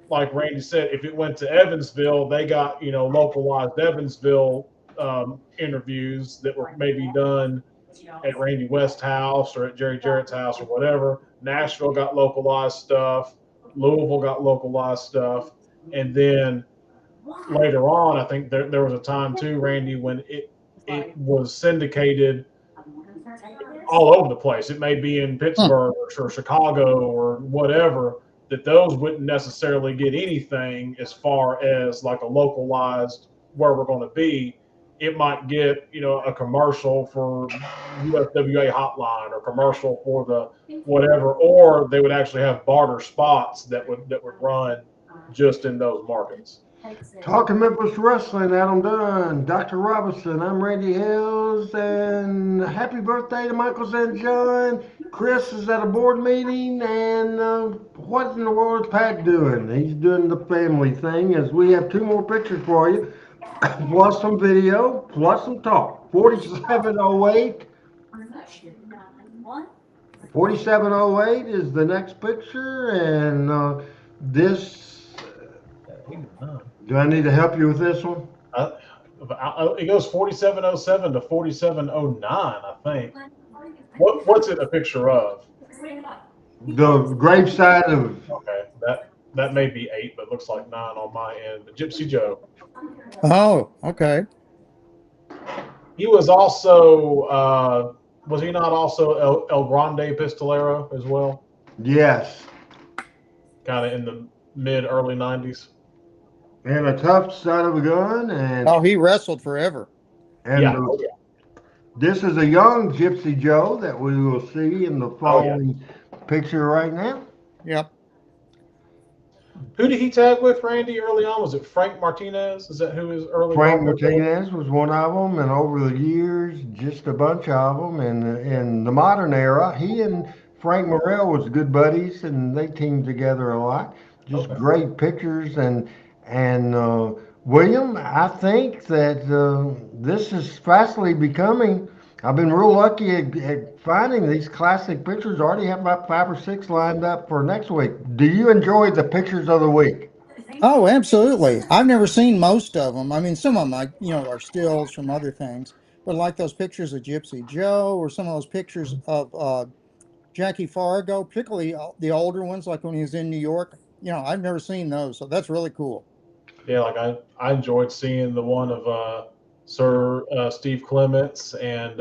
like Randy said, if it went to Evansville, they got localized Evansville interviews that were maybe done at Randy West's house or at Jerry Jarrett's house or whatever. Nashville got localized stuff. Louisville got localized stuff. And then later on, I think there was a time too, Randy, when it was syndicated all over the place. It may be in Pittsburgh or Chicago or whatever, that those wouldn't necessarily get anything as far as like a localized where we're going to be. It might get, a commercial for USWA hotline or commercial for the whatever, or they would actually have barter spots that would run just in those markets. Talking Memphis Wrestling, Adam Dunn, Dr. Robinson, I'm Randy Hills, and happy birthday to Michael St. John. Chris is at a board meeting, and what in the world is Pat doing? He's doing the family thing, as we have 2 more pictures for you, plus some video, plus some talk. 4708. 4708 is the next picture, and this... Do I need to help you with this one? It goes 4707 to 4709, I think. What's it a picture of? The graveside of... Okay, that may be 8, but looks like 9 on my end. But Gypsy Joe. Oh, okay. He was also, was he not also El Grande Pistolero as well? Yes. Kind of in the early 90s. And a tough son of a gun. And he wrestled forever. And yeah. This is a young Gypsy Joe that we will see in the following picture right now. Yep. Who did he tag with, Randy, early on? Was it Frank Martinez? Is that who his early? Frank Martinez was one of them, and over the years, just a bunch of them. And in the modern era, he and Frank Morrell was good buddies, and they teamed together a lot. Just great pictures. And William, I think that this is fastly becoming, I've been real lucky at finding these classic pictures. I already have about 5 or 6 lined up for next week. Do you enjoy the pictures of the week? Oh, absolutely. I've never seen most of them. I mean, some of them, are stills from other things. But like those pictures of Gypsy Joe or some of those pictures of Jackie Fargo, particularly the older ones, like when he was in New York, I've never seen those. So that's really cool. Yeah, like I enjoyed seeing the one of Sir Steve Clements and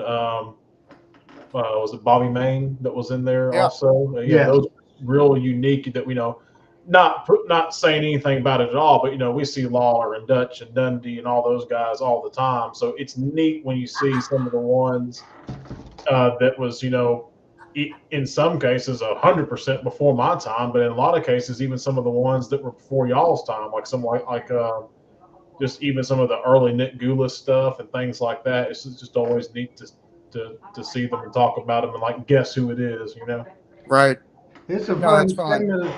was it Bobby Main that was in there also? Those real unique that we know. Not saying anything about it at all, but we see Lawler and Dutch and Dundee and all those guys all the time. So it's neat when you see some of the ones that was in some cases 100% before my time, but in a lot of cases even some of the ones that were before y'all's time, like just even some of the early Nick Goulas stuff and things like that. It's just always neat to see them and talk about them and like guess who it is, Right. It's a fun segment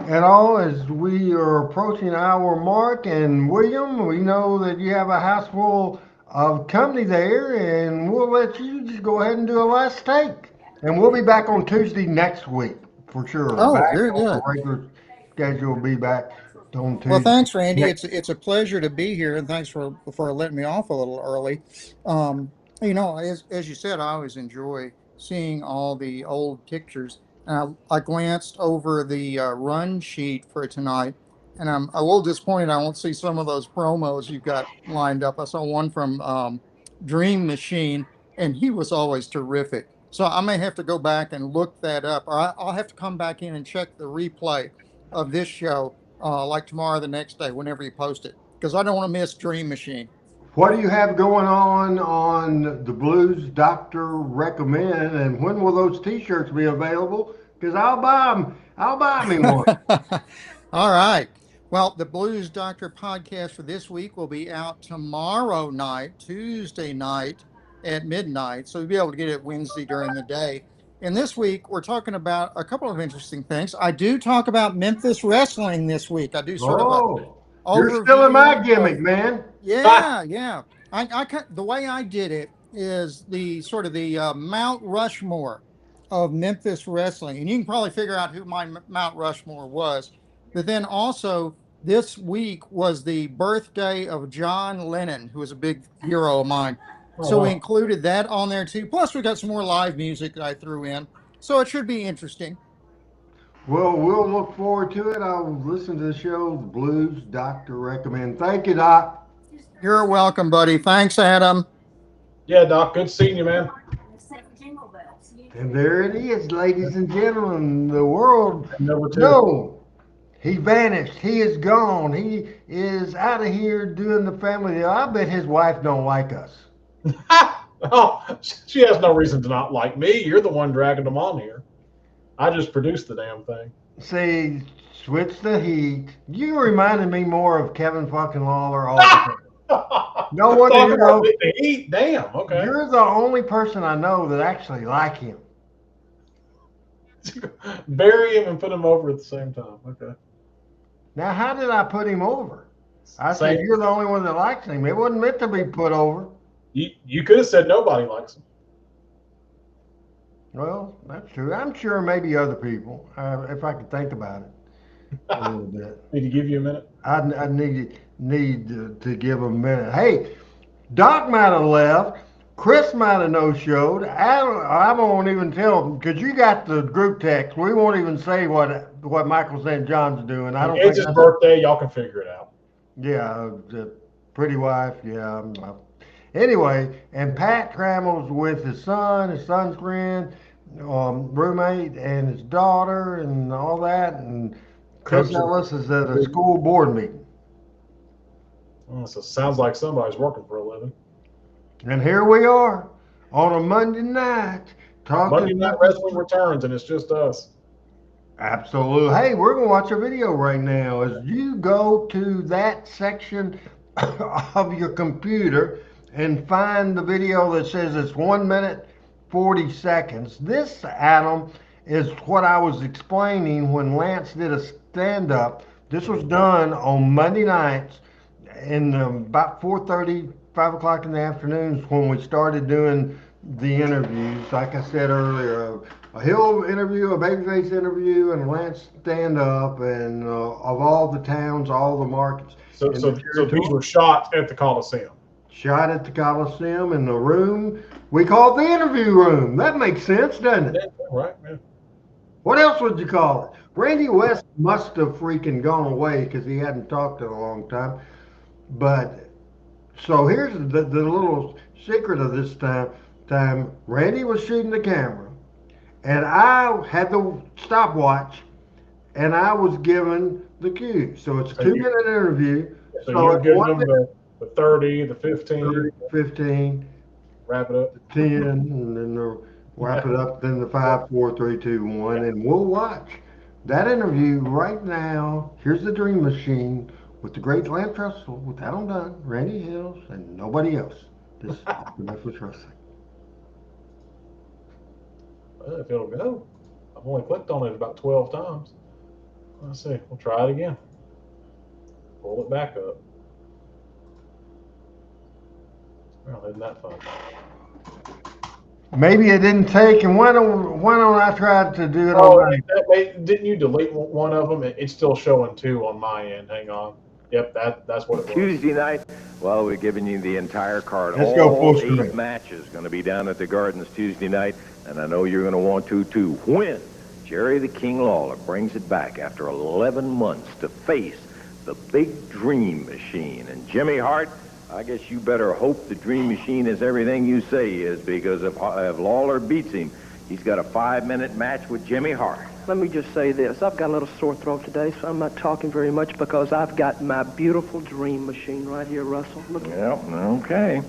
and all as we are approaching our mark. And William, we know that you have a house full of company there, and we'll let you just go ahead and do a last take. And we'll be back on Tuesday next week for sure. Oh, back very on good. the regular schedule will be back on Tuesday. Well, thanks, Randy. It's a pleasure to be here, and thanks for letting me off a little early. As you said, I always enjoy seeing all the old pictures. I glanced over the run sheet for tonight, and I'm a little disappointed I won't see some of those promos you've got lined up. I saw one from Dream Machine, and he was always terrific. So I may have to go back and look that up, or I'll have to come back in and check the replay of this show, like tomorrow, or the next day, whenever you post it, because I don't want to miss Dream Machine. What do you have going on the Blues Doctor Recommend, and when will those T-shirts be available? because I'll buy me one. All right. Well, the Blues Doctor podcast for this week will be out tomorrow night, Tuesday night at midnight. So you'll be able to get it Wednesday during the day. And this week, we're talking about a couple of interesting things. I do talk about Memphis wrestling this week. I do sort of a Oh, you're still in my overview gimmick, of, man. yeah. The way I did it is the sort of the Mount Rushmore of Memphis wrestling, and you can probably figure out who my Mount Rushmore was. But then also this week was the birthday of John Lennon, who was a big hero of mine. So we included that on there too. Plus, we got some more live music that I threw in, so it should be interesting. Well, we'll look forward to it. I'll listen to the show, The Blues Doctor Recommend. Thank you, Doc. You're welcome, buddy. Thanks, Adam. Yeah, Doc, good seeing you, man. And there it is, ladies and gentlemen. The world Number 2. No, he vanished. He is gone. He is out of here doing the family deal. I bet his wife don't like us. Oh, she has no reason to not like me. You're the one dragging them on here. I just produced the damn thing. See, switch the heat. You reminded me more of Kevin fucking Lawler all the time. No wonder you know. The heat. Damn. Okay. You're the only person I know that actually like him. Bury him and put him over at the same time. Okay. Now, how did I put him over? I said you're the only one that likes him. It wasn't meant to be put over. You could have said nobody likes him. Well, that's true. I'm sure maybe other people, if I could think about it a little bit. Need to give you a minute? I need to give him a minute. Hey, Doc might have left. Chris might have no-showed. I won't even tell him because you got the group text. We won't even say what Michael St. John's doing. I don't It's think his birthday. Y'all can figure it out. Yeah, the pretty wife. Yeah. Anyway, and Pat travels with his son's friend, roommate, and his daughter, and all that. And Chris Ellis is at a school board meeting. Oh, so it sounds like somebody's working for a living. And here we are on a Monday night talking. Monday Night Wrestling returns, and it's just us. Absolutely. Hey, we're going to watch a video right now. As you go to that section of your computer and find the video that says it's 1 minute, 40 seconds. This, Adam, is what I was explaining when Lance did a stand-up. This was done on Monday nights in about 4:30, 5 o'clock in the afternoons when we started doing the interviews. Like I said earlier, a Hill interview, a Babyface interview, and a Lance stand-up, and of all the towns, all the markets. So these were shot at the Coliseum. Shot at the Coliseum in the room we called the interview room. That makes sense, doesn't it? Right, yeah. What else would you call it? Randy West must have freaking gone away because he hadn't talked in a long time. But so here's the little secret of this time. Randy was shooting the camera, and I had the stopwatch, and I was given the cue. So it's a 2-minute interview. So you're giving them the 30, the 15. 15. Wrap it up. 10, and then wrap it up, then the 5, 4, 3, 2, 1, and we'll watch that interview right now. Here's the Dream Machine with the great Lance Russell, with Adam Dunn, Randy Hills, and nobody else. This is the Memphis Wrestling. Well, if it'll go. I've only clicked on it about 12 times. Let's see. We'll try it again. Pull it back up. Well, isn't that fun? Maybe it didn't take, and why don't I try to do it all right? Didn't you delete one of them? It's still showing 2 on my end. Hang on. Yep, that's what it was. Tuesday night, well, we're giving you the entire card. Let's go full All screen. 8 matches going to be down at the Gardens Tuesday night, and I know you're going to want to, too. When Jerry the King Lawler brings it back after 11 months to face the big Dream Machine. And Jimmy Hart, I guess you better hope the Dream Machine is everything you say he is, because if Lawler beats him, he's got a 5-minute match with Jimmy Hart. Let me just say this. I've got a little sore throat today, so I'm not talking very much because I've got my beautiful Dream Machine right here, Russell. Look. Yep, okay.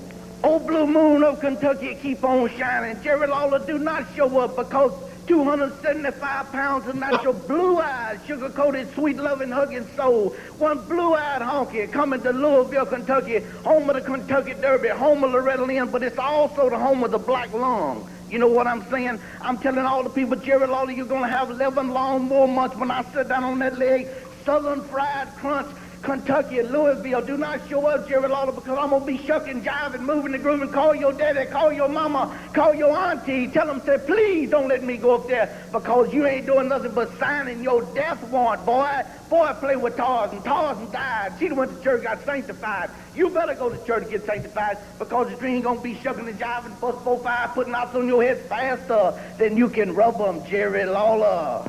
Old blue moon of Kentucky keep on shining. Jerry Lawler do not show up because 275 pounds of natural blue-eyed, sugar-coated, sweet-loving, hugging soul. One blue-eyed honky coming to Louisville, Kentucky, home of the Kentucky Derby, home of Loretta Lynn, but it's also the home of the black lung. You know what I'm saying? I'm telling all the people, Jerry Lawler, you're going to have 11 long more months when I sit down on that leg. Southern Fried Crunch, Kentucky, Louisville. Do not show up, Jerry Lawler, because I'm going to be shucking, jiving, moving the groove, and call your daddy, call your mama, call your auntie. Tell them, say, please don't let me go up there because you ain't doing nothing but signing your death warrant, boy. Boy, play with Tarzan. Tarzan died. She went to church, got sanctified. You better go to church and get sanctified because the dream going to be shucking and jiving, plus 4, 5, putting knots on your head faster than you can rub them, Jerry Lawler.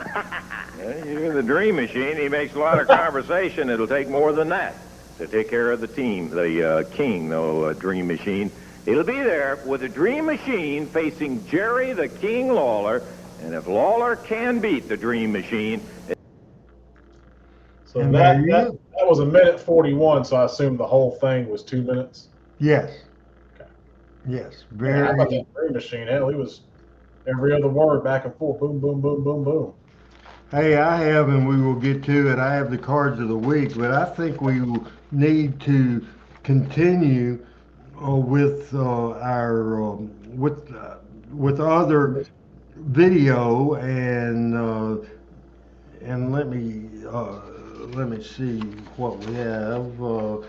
You're the Dream Machine. He makes a lot of conversation. It'll take more than that to take care of the team. The King, though, Dream Machine. He'll be there with the Dream Machine facing Jerry the King Lawler. And if Lawler can beat the Dream Machine... So that was 1:41, so I assume the whole thing was 2 minutes? Yes. Okay. Yes. Very. How about that Dream Machine? Hell, he was every other word back and forth. Boom, boom, boom, boom, boom. Hey, I have, and we will get to it, I have the cards of the week, but I think we will need to continue with our with other video and let me see what we have. Go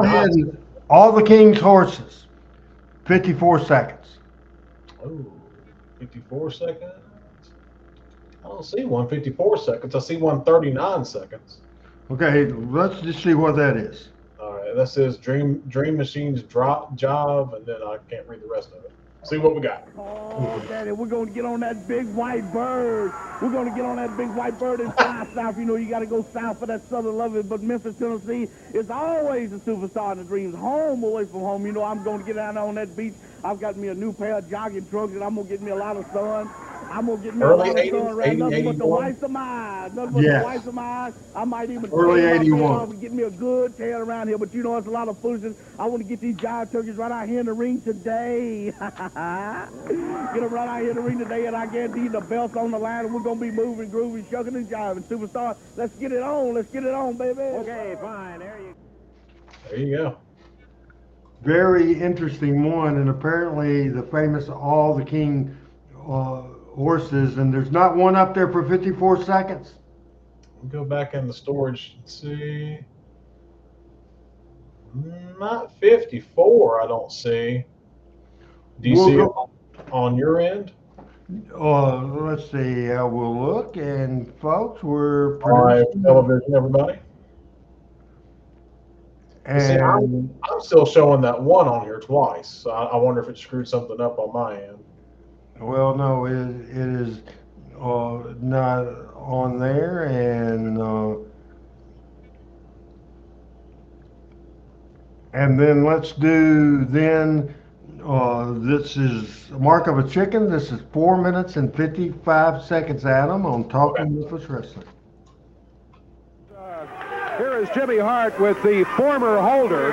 ahead and all the King's horses, 54 seconds. Oh, 54 seconds? I don't see 154 seconds. I see 139 seconds. Okay, let's just see what that is. All right, that says Dream Machine's job, and then I can't read the rest of it. See what we got. Oh, Daddy, we're going to get on that big white bird. We're going to get on that big white bird and fly south. You know, you got to go south for that southern loving. But Memphis, Tennessee is always a superstar in the dreams. Home away from home. You know, I'm going to get down on that beach. I've got me a new pair of jogging trunks, and I'm going to get me a lot of sun. I'm going to get me early a lot of sun around nothing but the whites of my eyes. Nothing but the whites of my eyes. I might even early 81 and get me a good tail around here. But you know, it's a lot of foolishness. I want to get these jive turkeys right out here in the ring today. Get them right out here in the ring today, and I guarantee the belt's on the line, and we're going to be moving, grooving, shucking, and jiving. Superstar, let's get it on. Let's get it on, baby. Okay, fine. There you go. Very interesting one, and apparently the famous All the King horses, and there's not one up there for 54 seconds. We'll go back in the storage and see. Not 54, I don't see. Do you see it on your end? Let's see. We'll look, and folks, we're live television, everybody. And see, I'm still showing that one on here twice. So I wonder if it screwed something up on my end. well, no, it is not on there, and then let's do this is Mark of a Chicken. This is 4 minutes and 55 seconds, Adam, on Talking Memphis Wrestling. Here is Jimmy Hart with the former holder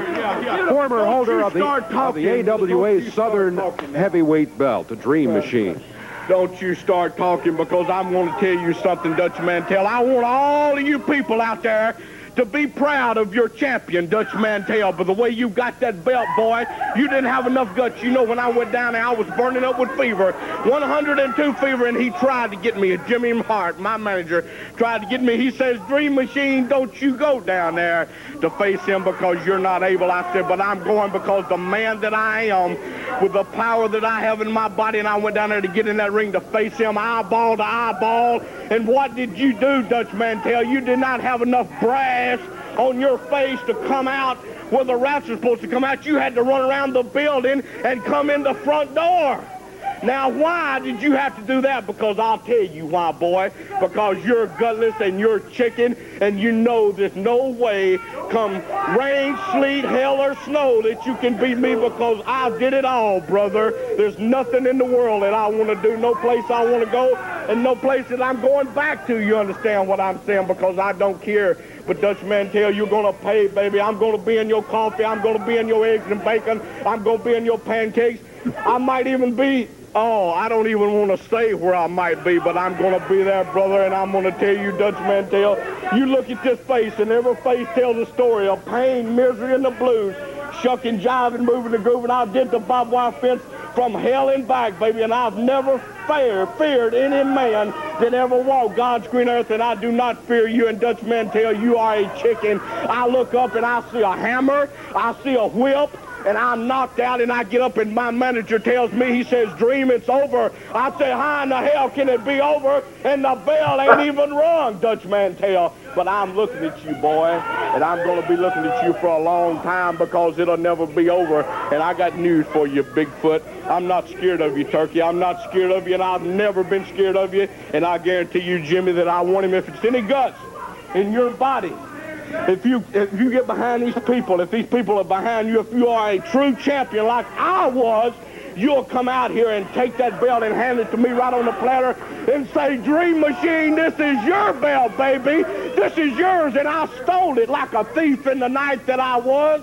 of the AWA Southern Heavyweight Belt, the Dream Machine. Don't you start talking, because I'm going to tell you something, Dutch Mantel. I want all of you people out there to be proud of your champion, Dutch Mantel. But the way you got that belt, boy, you didn't have enough guts. You know, when I went down there, I was burning up with fever, 102 fever, and he tried to get me. Jimmy Hart, my manager, tried to get me. He says, Dream Machine, don't you go down there to face him because you're not able. I said, but I'm going because the man that I am, with the power that I have in my body, and I went down there to get in that ring to face him eyeball to eyeball. And what did you do, Dutch Mantel? You did not have enough brass on your face to come out where the rats are supposed to come out. You had to run around the building and come in the front door. Now, why did you have to do that? Because I'll tell you why, boy. Because you're gutless and you're chicken, and you know there's no way, come rain, sleet, hell, or snow, that you can beat me, because I did it all, brother. There's nothing in the world that I want to do, no place I want to go, and no place that I'm going back to. You understand what I'm saying? Because I don't care. But Dutch Mantel, you're going to pay, baby. I'm going to be in your coffee. I'm going to be in your eggs and bacon. I'm going to be in your pancakes. I might even be Oh, I don't even want to say where I might be, but I'm going to be there, brother, and I'm going to tell you, Dutch Mantell, you look at this face, and every face tells a story of pain, misery, and the blues. Shucking, jiving, moving, and grooving. I did the barbed wire fence from hell and back, baby, and I've never feared any man that ever walked God's green earth, and I do not fear you. And Dutch Mantell, you are a chicken. I look up and I see a hammer, I see a whip, and I'm knocked out, and I get up, and my manager tells me, he says, Dream, it's over. I say, how in the hell can it be over? And the bell ain't even rung, Dutch Mantell. But I'm looking at you, boy, and I'm going to be looking at you for a long time because it'll never be over. And I got news for you, Bigfoot. I'm not scared of you, Turkey. I'm not scared of you, and I've never been scared of you. And I guarantee you, Jimmy, that I want him if it's any guts in your body. If you get behind these people, if these people are behind you, if you are a true champion like I was, you'll come out here and take that belt and hand it to me right on the platter and say, Dream Machine, this is your belt, baby. This is yours, and I stole it like a thief in the night that I was.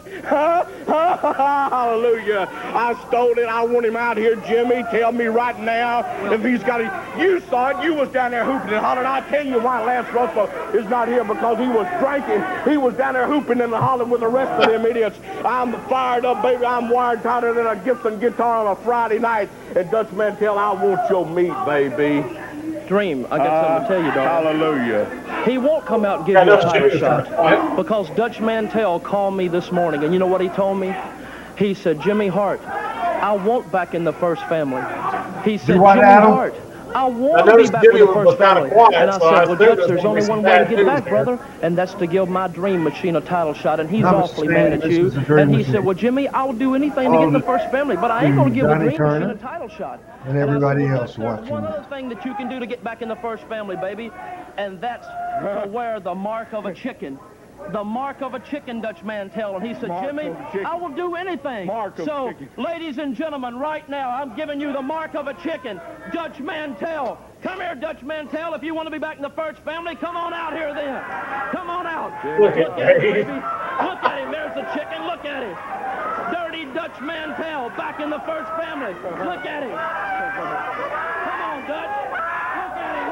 Hallelujah. I stole it. I want him out here, Jimmy. Tell me right now if he's got it. You saw it. You was down there hooping and hollering. I tell you why Lance Russell is not here, because he was drinking. He was down there hooping and hollering with the rest of them idiots. I'm fired up, baby. I'm wired tighter than a Gibson guitar on a Friday night. And Dutch Mantell, I want your meat, baby. Dream, I got something to tell you, darling. Hallelujah. He won't come out and give you a title shot because Dutch Mantell called me this morning, and you know what he told me? He said, Jimmy Hart, I want back in the first family. He said, Jimmy Hart, I want to be back with the first family. And I said, well, Dutch, there's only one way to get back, brother, and that's to give my Dream Machine a title shot, and he's awfully mad at you. And he said, well, Jimmy, I'll do anything to get the first family, but I ain't going to give the Dream Machine a title shot. And everybody else There's watching. one other thing that you can do to get back in the first family, baby, and that's to wear the mark of a chicken. The mark of a chicken, Dutch Mantell. And he said, Jimmy, I will do anything. So, ladies and gentlemen, right now, I'm giving you the mark of a chicken, Dutch Mantell. Come here, Dutch Mantell. If you want to be back in the first family, come on out here then. Come on out. Look at him, baby. Look at him. There's the chicken. Look at him. Dirty Dutch Mantell back in the first family. Look at him. Come on, Dutch. Look at him.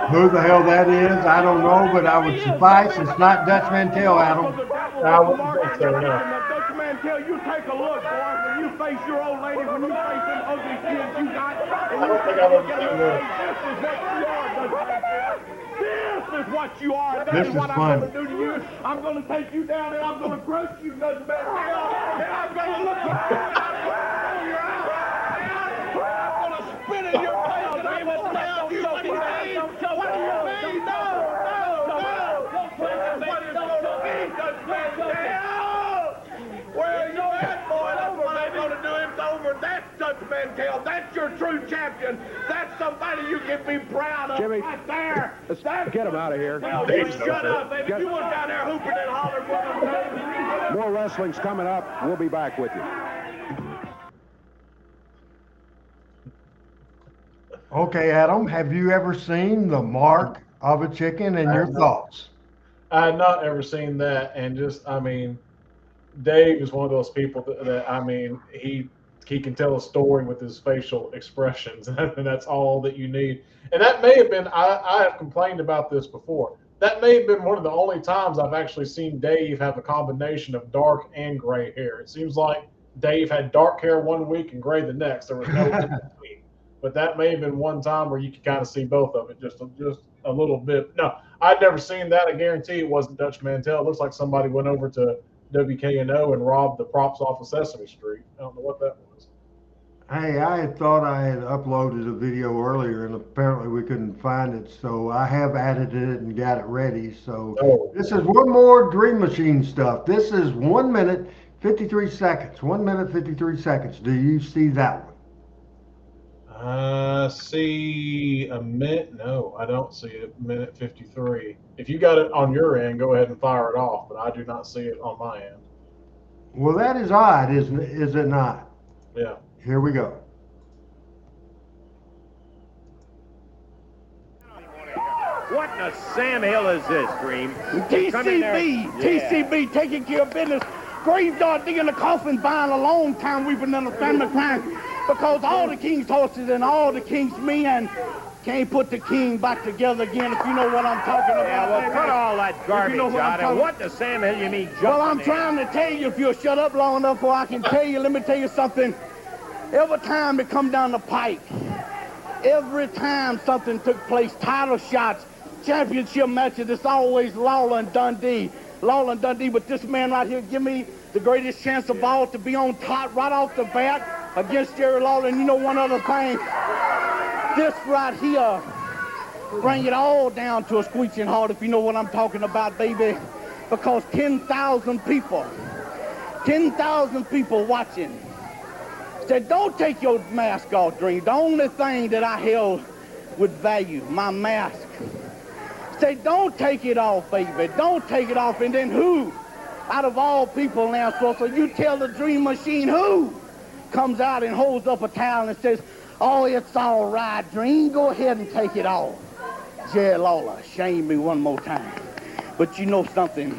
Who the hell that is, I don't know, but I would suffice it's not Dutch Mantell, Adam. I wouldn't think so, no. Dutch Mantell, you take a look, boy. When you face your old lady, when you face them ugly kids you got, I don't think I've ever seen this. This is what you are, Dutch Mantell. This is what I'm going to do to you. I'm going to take you down and I'm going to crush you, Dutch Mantell. And I'm going to look at you. I'm going to spit in your face. Where you at, boy? That's what I'm going to do. It's over. That's Dutch Mantell. That's your true champion. That's somebody you can be proud of. Jimmy, right there. Let's get him out of here. Shut up, baby. You went down there hooping and hollering with them. More wrestling's coming up. We'll be back with you. Okay, Adam, have you ever seen the mark of a chicken and your thoughts? I had not ever seen that, and just, I mean, Dave is one of those people that I mean, he can tell a story with his facial expressions, and that's all that you need. And that may have been, I have complained about this before, that may have been one of the only times I've actually seen Dave have a combination of dark and gray hair. It seems like Dave had dark hair one week and gray the next. There was no in between. But that may have been one time where you could kind of see both of it, just a little bit. No, I'd never seen that. I guarantee it wasn't Dutch Mantell. It looks like somebody went over to WKNO and robbed the props off of Sesame Street. I don't know what that was. Hey, I had thought I had uploaded a video earlier, and apparently we couldn't find it, so I have added it and got it ready. So This is one more Dream Machine stuff. This is 1 minute, 53 seconds. 1 minute, 53 seconds. Do you see that one? See a minute. No, I don't see it. Minute 53. If you got it on your end, go ahead and fire it off, but I do not see it on my end. Well, that is odd, isn't it? Is it not? Yeah. Here we go. What in the Sam Hill is this, Dream? TCB taking care of business. graveyard digging the coffin, buying a long time, weeping in the family crying, because all the king's horses and all the king's men can't put the king back together again, if you know what I'm talking about. Yeah, well, put all that garbage out. And what the Sam Hill you mean jumping? Well, I'm trying to tell you, if you'll shut up long enough before I can tell you, let me tell you something. Every time they come down the pike, every time something took place, title shots, championship matches, it's always Lawler and Dundee. Lawler and Dundee, but this man right here give me the greatest chance of all to be on top right off the bat against Jerry Lawler. And you know one other thing, this right here bring it all down to a screeching halt, if you know what I'm talking about, baby. Because 10,000 people watching said, don't take your mask off, Dream. The only thing that I held with value, my mask. Say, don't take it off, baby. Don't take it off. And then who, out of all people now, so you tell the Dream Machine who comes out and holds up a towel and says, oh, it's all right, Dream. Go ahead and take it off. Jerry Lawler, shame me one more time. But you know something?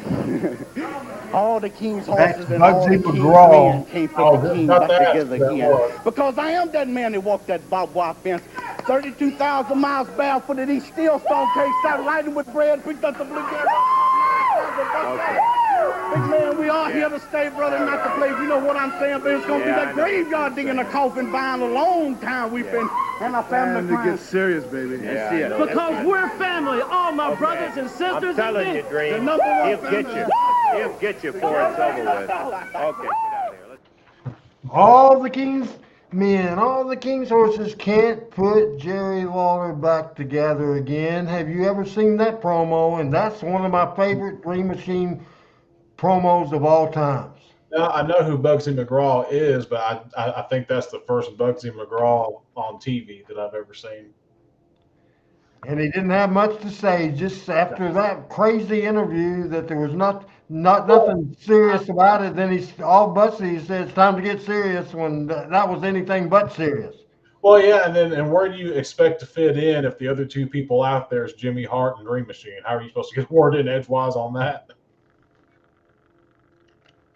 All the king's horses and all the king's men can't put the king back together again. Because I am that man that walked that barbed wire fence 32,000 miles barefooted. He still stone case satellite with bread, picked up the blue girl. Big man, we are here to stay, brother, not to play. You know what I'm saying, but it's going to be that graveyard digging a coffin, buying a long time we've been, and our family crying. To get serious, baby. That's it. Because we're family, all my brothers and sisters. I'm telling you, Dream, he'll get you. He'll get you before it's over with. Okay, get out of here. All the king's men, all the king's horses can't put Jerry Lawler back together again. Have you ever seen that promo? And that's one of my favorite Dream Machine promos of all times. Now, I know who Bugsy McGraw is, but I think that's the first Bugsy McGraw on TV that I've ever seen. And he didn't have much to say. Just after that crazy interview, that there was nothing serious about it. Then he said it's time to get serious when that was anything but serious. Well, yeah, and where do you expect to fit in if the other two people out there is Jimmy Hart and Dream Machine? How are you supposed to get word in edgewise on that?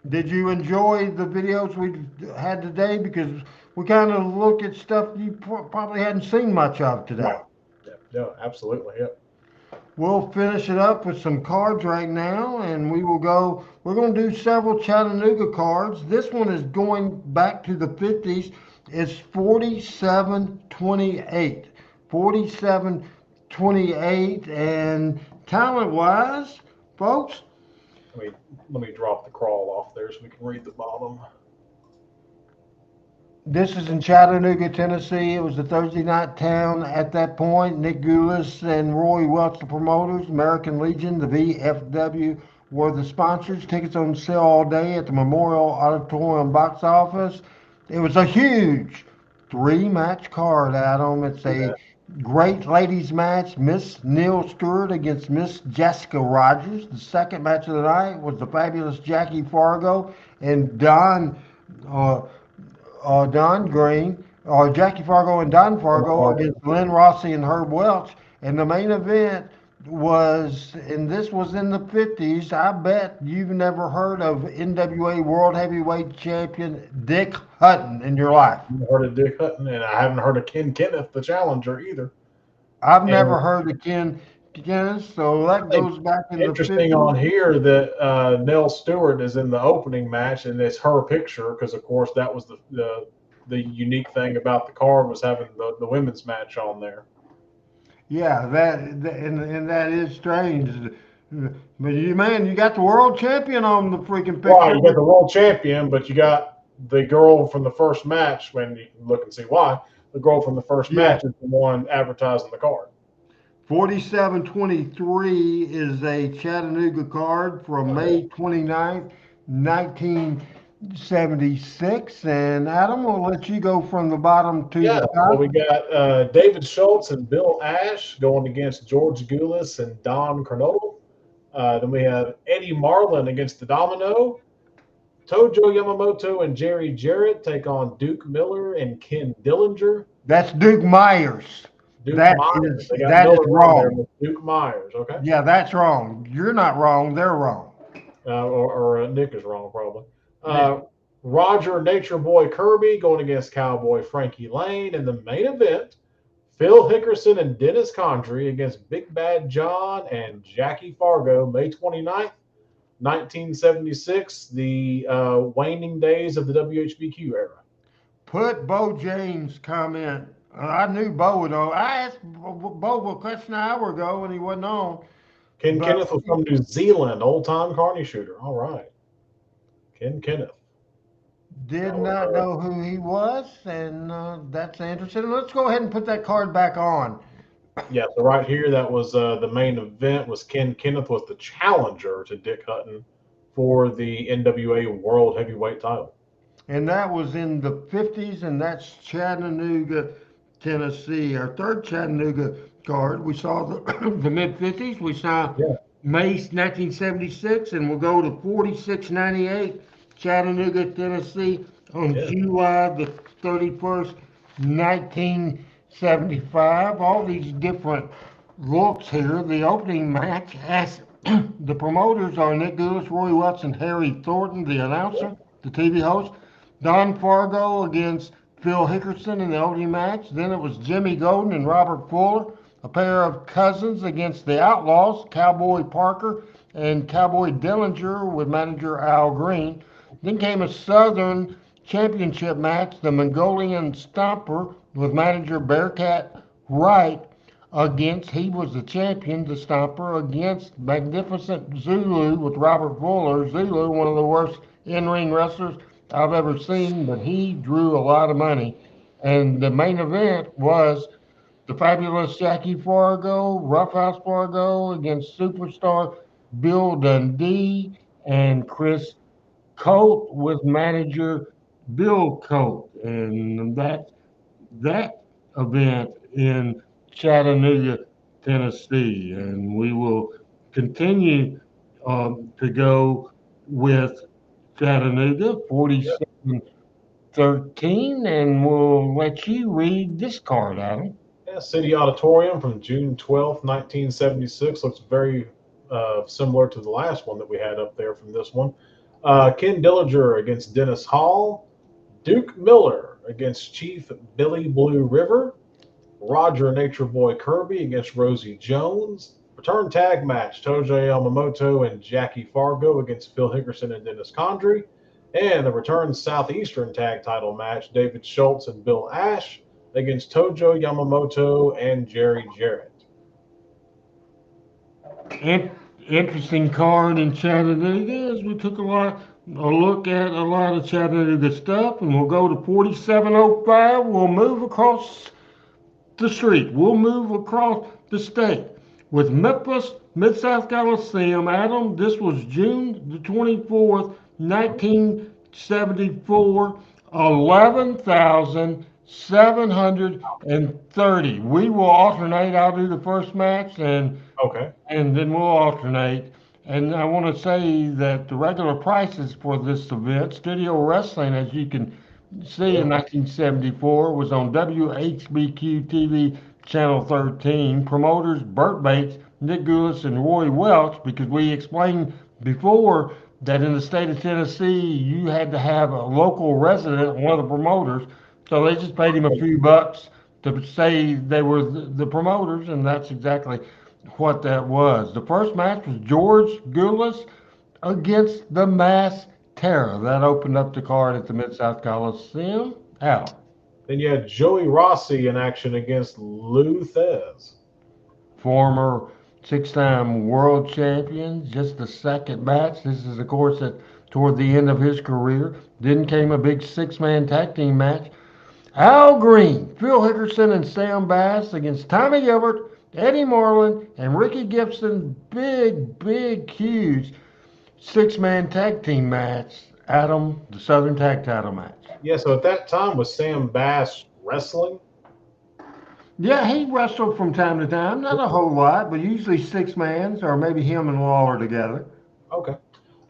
Did you enjoy the videos we had today? Because we kind of look at stuff you probably hadn't seen much of today. No, absolutely, yeah. We'll finish it up with some cards right now, and we're going to do several Chattanooga cards. This one is going back to the 50s. It's 47-28. 47-28, and talent-wise, folks. Let me drop the crawl off there so we can read the bottom. This is in Chattanooga, Tennessee. It was a Thursday night town at that point. Nick Goulas and Roy Welch, the promoters. American Legion, the VFW, were the sponsors. Tickets on sale all day at the Memorial Auditorium box office. It was a huge 3-match card, Adam. It's a great ladies match. Miss Neil Stewart against Miss Jessica Rogers. The second match of the night was the fabulous Jackie Fargo and Jackie Fargo and Don Fargo against Glenn Rossi and Herb Welch. And the main event and this was in the 50s. I bet you've never heard of NWA World Heavyweight Champion Dick Hutton in your life. I've heard of Dick Hutton, and I haven't heard of Ken Kenneth, the challenger, either. I've never heard of Ken Kenneth, so that goes back in the 50s. Interesting on here that Nell Stewart is in the opening match, and it's her picture because, of course, that was the unique thing about the card was having the women's match on there. Yeah, that is strange. But you got the world champion on the freaking picture. Well, you got the world champion, but you got the girl from the first match. When you can look and see why, the girl from the first match is the one advertising the card. 47-23 is a Chattanooga card from May 29th, 1976. And Adam, we'll let you go from the bottom to the top. Well, we got David Schultz and Bill Ash going against George Goulas and Don Kernodle. Then we have Eddie Marlin against the Domino. Tojo Yamamoto and Jerry Jarrett take on Duke Miller and Ken Dillinger. That's Duke Myers. That is wrong. Duke Myers, okay? Yeah, that's wrong. You're not wrong. They're wrong. Or Nick is wrong, probably. Roger Nature Boy Kirby going against Cowboy Frankie Lane. In the main event, Phil Hickerson and Dennis Condrey against Big Bad John and Jackie Fargo, May 29th, 1976, the waning days of the WHBQ era. Put Bo James' comment. I knew Bo would know. I asked Bo a question an hour ago and he wasn't on. Ken Kenneth was from New Zealand, old-time carny shooter. All right. Ken Kenneth. Did not know who he was, and that's interesting. Let's go ahead and put that card back on. Yeah, so right here, that was the main event. Was Ken Kenneth was the challenger to Dick Hutton for the NWA World Heavyweight title. And that was in the 50s, and that's Chattanooga, Tennessee. Our third Chattanooga card. We saw the mid-50s. We saw May 1976, and we'll go to 4698, Chattanooga, Tennessee, on July the 31st, 1975. All these different looks here. The opening match has the promoters are Nick Goulis, Roy Welch, and Harry Thornton, the announcer, the TV host. Don Fargo against Phil Hickerson in the opening match. Then it was Jimmy Golden and Robert Fuller, a pair of cousins against the Outlaws, Cowboy Parker and Cowboy Dillinger with manager Al Green. Then came a Southern Championship match, the Mongolian Stomper with manager Bearcat Wright against, he was the champion, the Stomper, against Magnificent Zulu with Robert Fuller. Zulu, one of the worst in-ring wrestlers I've ever seen, but he drew a lot of money. And the main event was the fabulous Jackie Fargo, Roughhouse Fargo against superstar Bill Dundee and Chris Colt with manager Bill Colt. And that event in Chattanooga, Tennessee. And we will continue to go with Chattanooga, 4713, and we'll let you read this card, Adam. Yeah, City Auditorium from June 12th, 1976. Looks very similar to the last one that we had up there from this one. Ken Dillinger against Dennis Hall. Duke Miller against Chief Billy Blue River. Roger Nature Boy Kirby against Rosie Jones. Return tag match, Tojo Yamamoto and Jackie Fargo against Phil Hickerson and Dennis Condrey. And the return Southeastern tag title match, David Schultz and Bill Ash against Tojo Yamamoto and Jerry Jarrett. Interesting card in Chattanooga as we took a look at a lot of Chattanooga stuff, and we'll go to 4705. We'll move across the street. We'll move across the state with Memphis Mid-South Coliseum. Adam, this was June the 24th, 1974, 11,730. We will alternate. I'll do the first match, and then we'll alternate. And I want to say that the regular prices for this event, Studio Wrestling, as you can see in 1974, was on WHBQ TV Channel 13. Promoters Burt Bates, Nick Goulis, and Roy Welch, because we explained before that in the state of Tennessee, you had to have a local resident, one of the promoters, so they just paid him a few bucks to say they were the promoters, and that's exactly what that was. The first match was George Goulis against the Mass Terror. That opened up the card at the Mid-South Coliseum. Al. Then you had Joey Rossi in action against Lou Thez. Former six-time world champion, just the second match. This is, of course, toward the end of his career. Then came a big six-man tag team match. Al Green, Phil Hickerson, and Sam Bass against Tommy Everett, Eddie Marlin, and Ricky Gibson. Big, huge six-man tag team match. Adam, the Southern Tag Title match. Yeah, so at that time, was Sam Bass wrestling? Yeah, he wrestled from time to time. Not a whole lot, but usually six-mans or maybe him and Lawler together. Okay.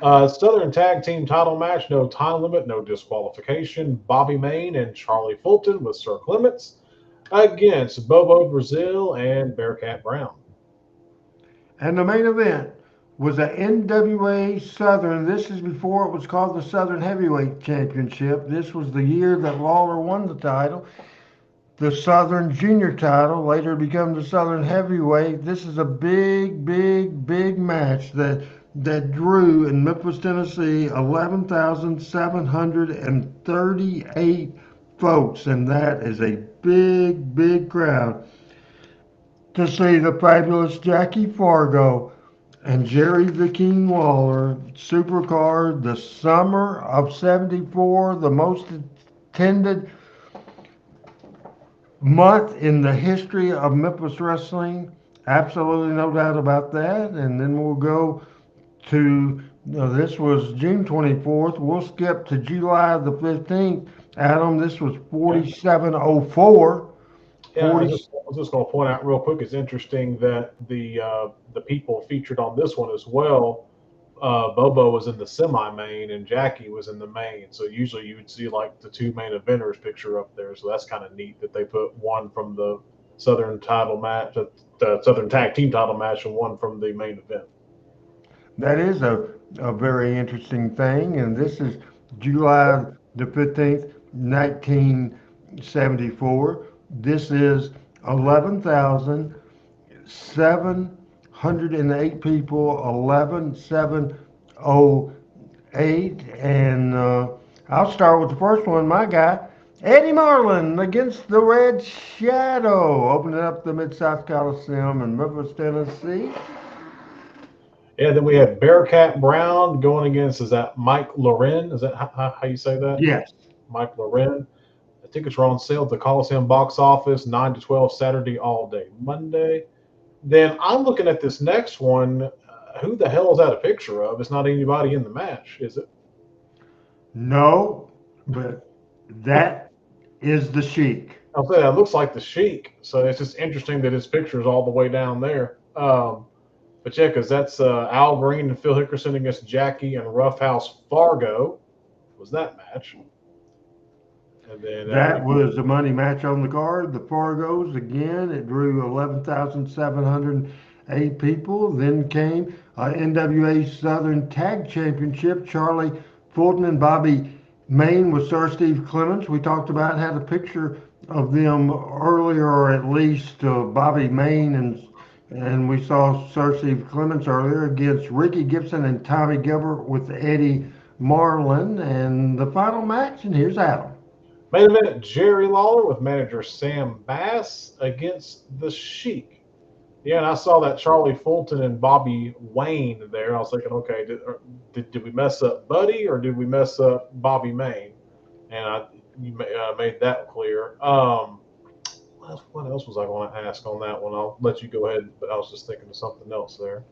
Southern Tag Team title match, no time limit, no disqualification. Bobby Main and Charlie Fulton with Sir Clements against Bobo Brazil and Bearcat Brown. And the main event was a NWA Southern. This is before it was called the Southern Heavyweight Championship. This was the year that Lawler won the title. The Southern Junior title later became the Southern Heavyweight. This is a big match that drew in Memphis, Tennessee, 11,738 folks, and that is a big crowd to see the fabulous Jackie Fargo and Jerry the King Lawler Supercard, the summer of '74, the most attended month in the history of Memphis wrestling. Absolutely no doubt about that. And then we'll go to, this was June 24th. We'll skip to July the 15th. Adam, this was 4704. Yeah, I was just going to point out real quick. It's interesting that the people featured on this one as well. Bobo was in the semi-main and Jackie was in the main. So usually you would see like the two main eventers picture up there. So that's kind of neat that they put one from the Southern title match, the Southern Tag Team title match, and one from the main event. That is a very interesting thing. And this is July the 15th, 1974. This is 11,708 people, 11,708. And I'll start with the first one, my guy, Eddie Marlin against the Red Shadow, opening up the Mid-South Coliseum in Memphis, Tennessee. Yeah, then we had Bearcat Brown going against, is that Mike Loren? Is that how you say that? Yes. Mike Loren. The tickets are on sale at the Coliseum box office, 9 to 12, Saturday all day, Monday. Then I'm looking at this next one. Who the hell is that a picture of? It's not anybody in the match, is it? No, but that is the Sheik. I'll say that looks like the Sheik. So it's just interesting that his picture is all the way down there. But yeah, because that's Al Green and Phil Hickerson against Jackie and Roughhouse Fargo was that match. And then that was a money match on the card. The Fargos, again, it drew 11,708 people. Then came NWA Southern Tag Championship. Charlie Fulton and Bobby Main with Sir Steve Clements. We talked about, had a picture of them earlier, or at least Bobby Main and we saw Sir Steve Clements earlier against Ricky Gibson and Tommy Gilbert with Eddie Marlin. And the final match, and here's Adam. Main event, Jerry Lawler with manager Sam Bass against the Sheik. Yeah, and I saw that Charlie Fulton and Bobby Wayne there. I was thinking, okay, did we mess up Buddy or did we mess up Bobby Main? And you made that clear. What else was I going to ask on that one? I'll let you go ahead, but I was just thinking of something else there.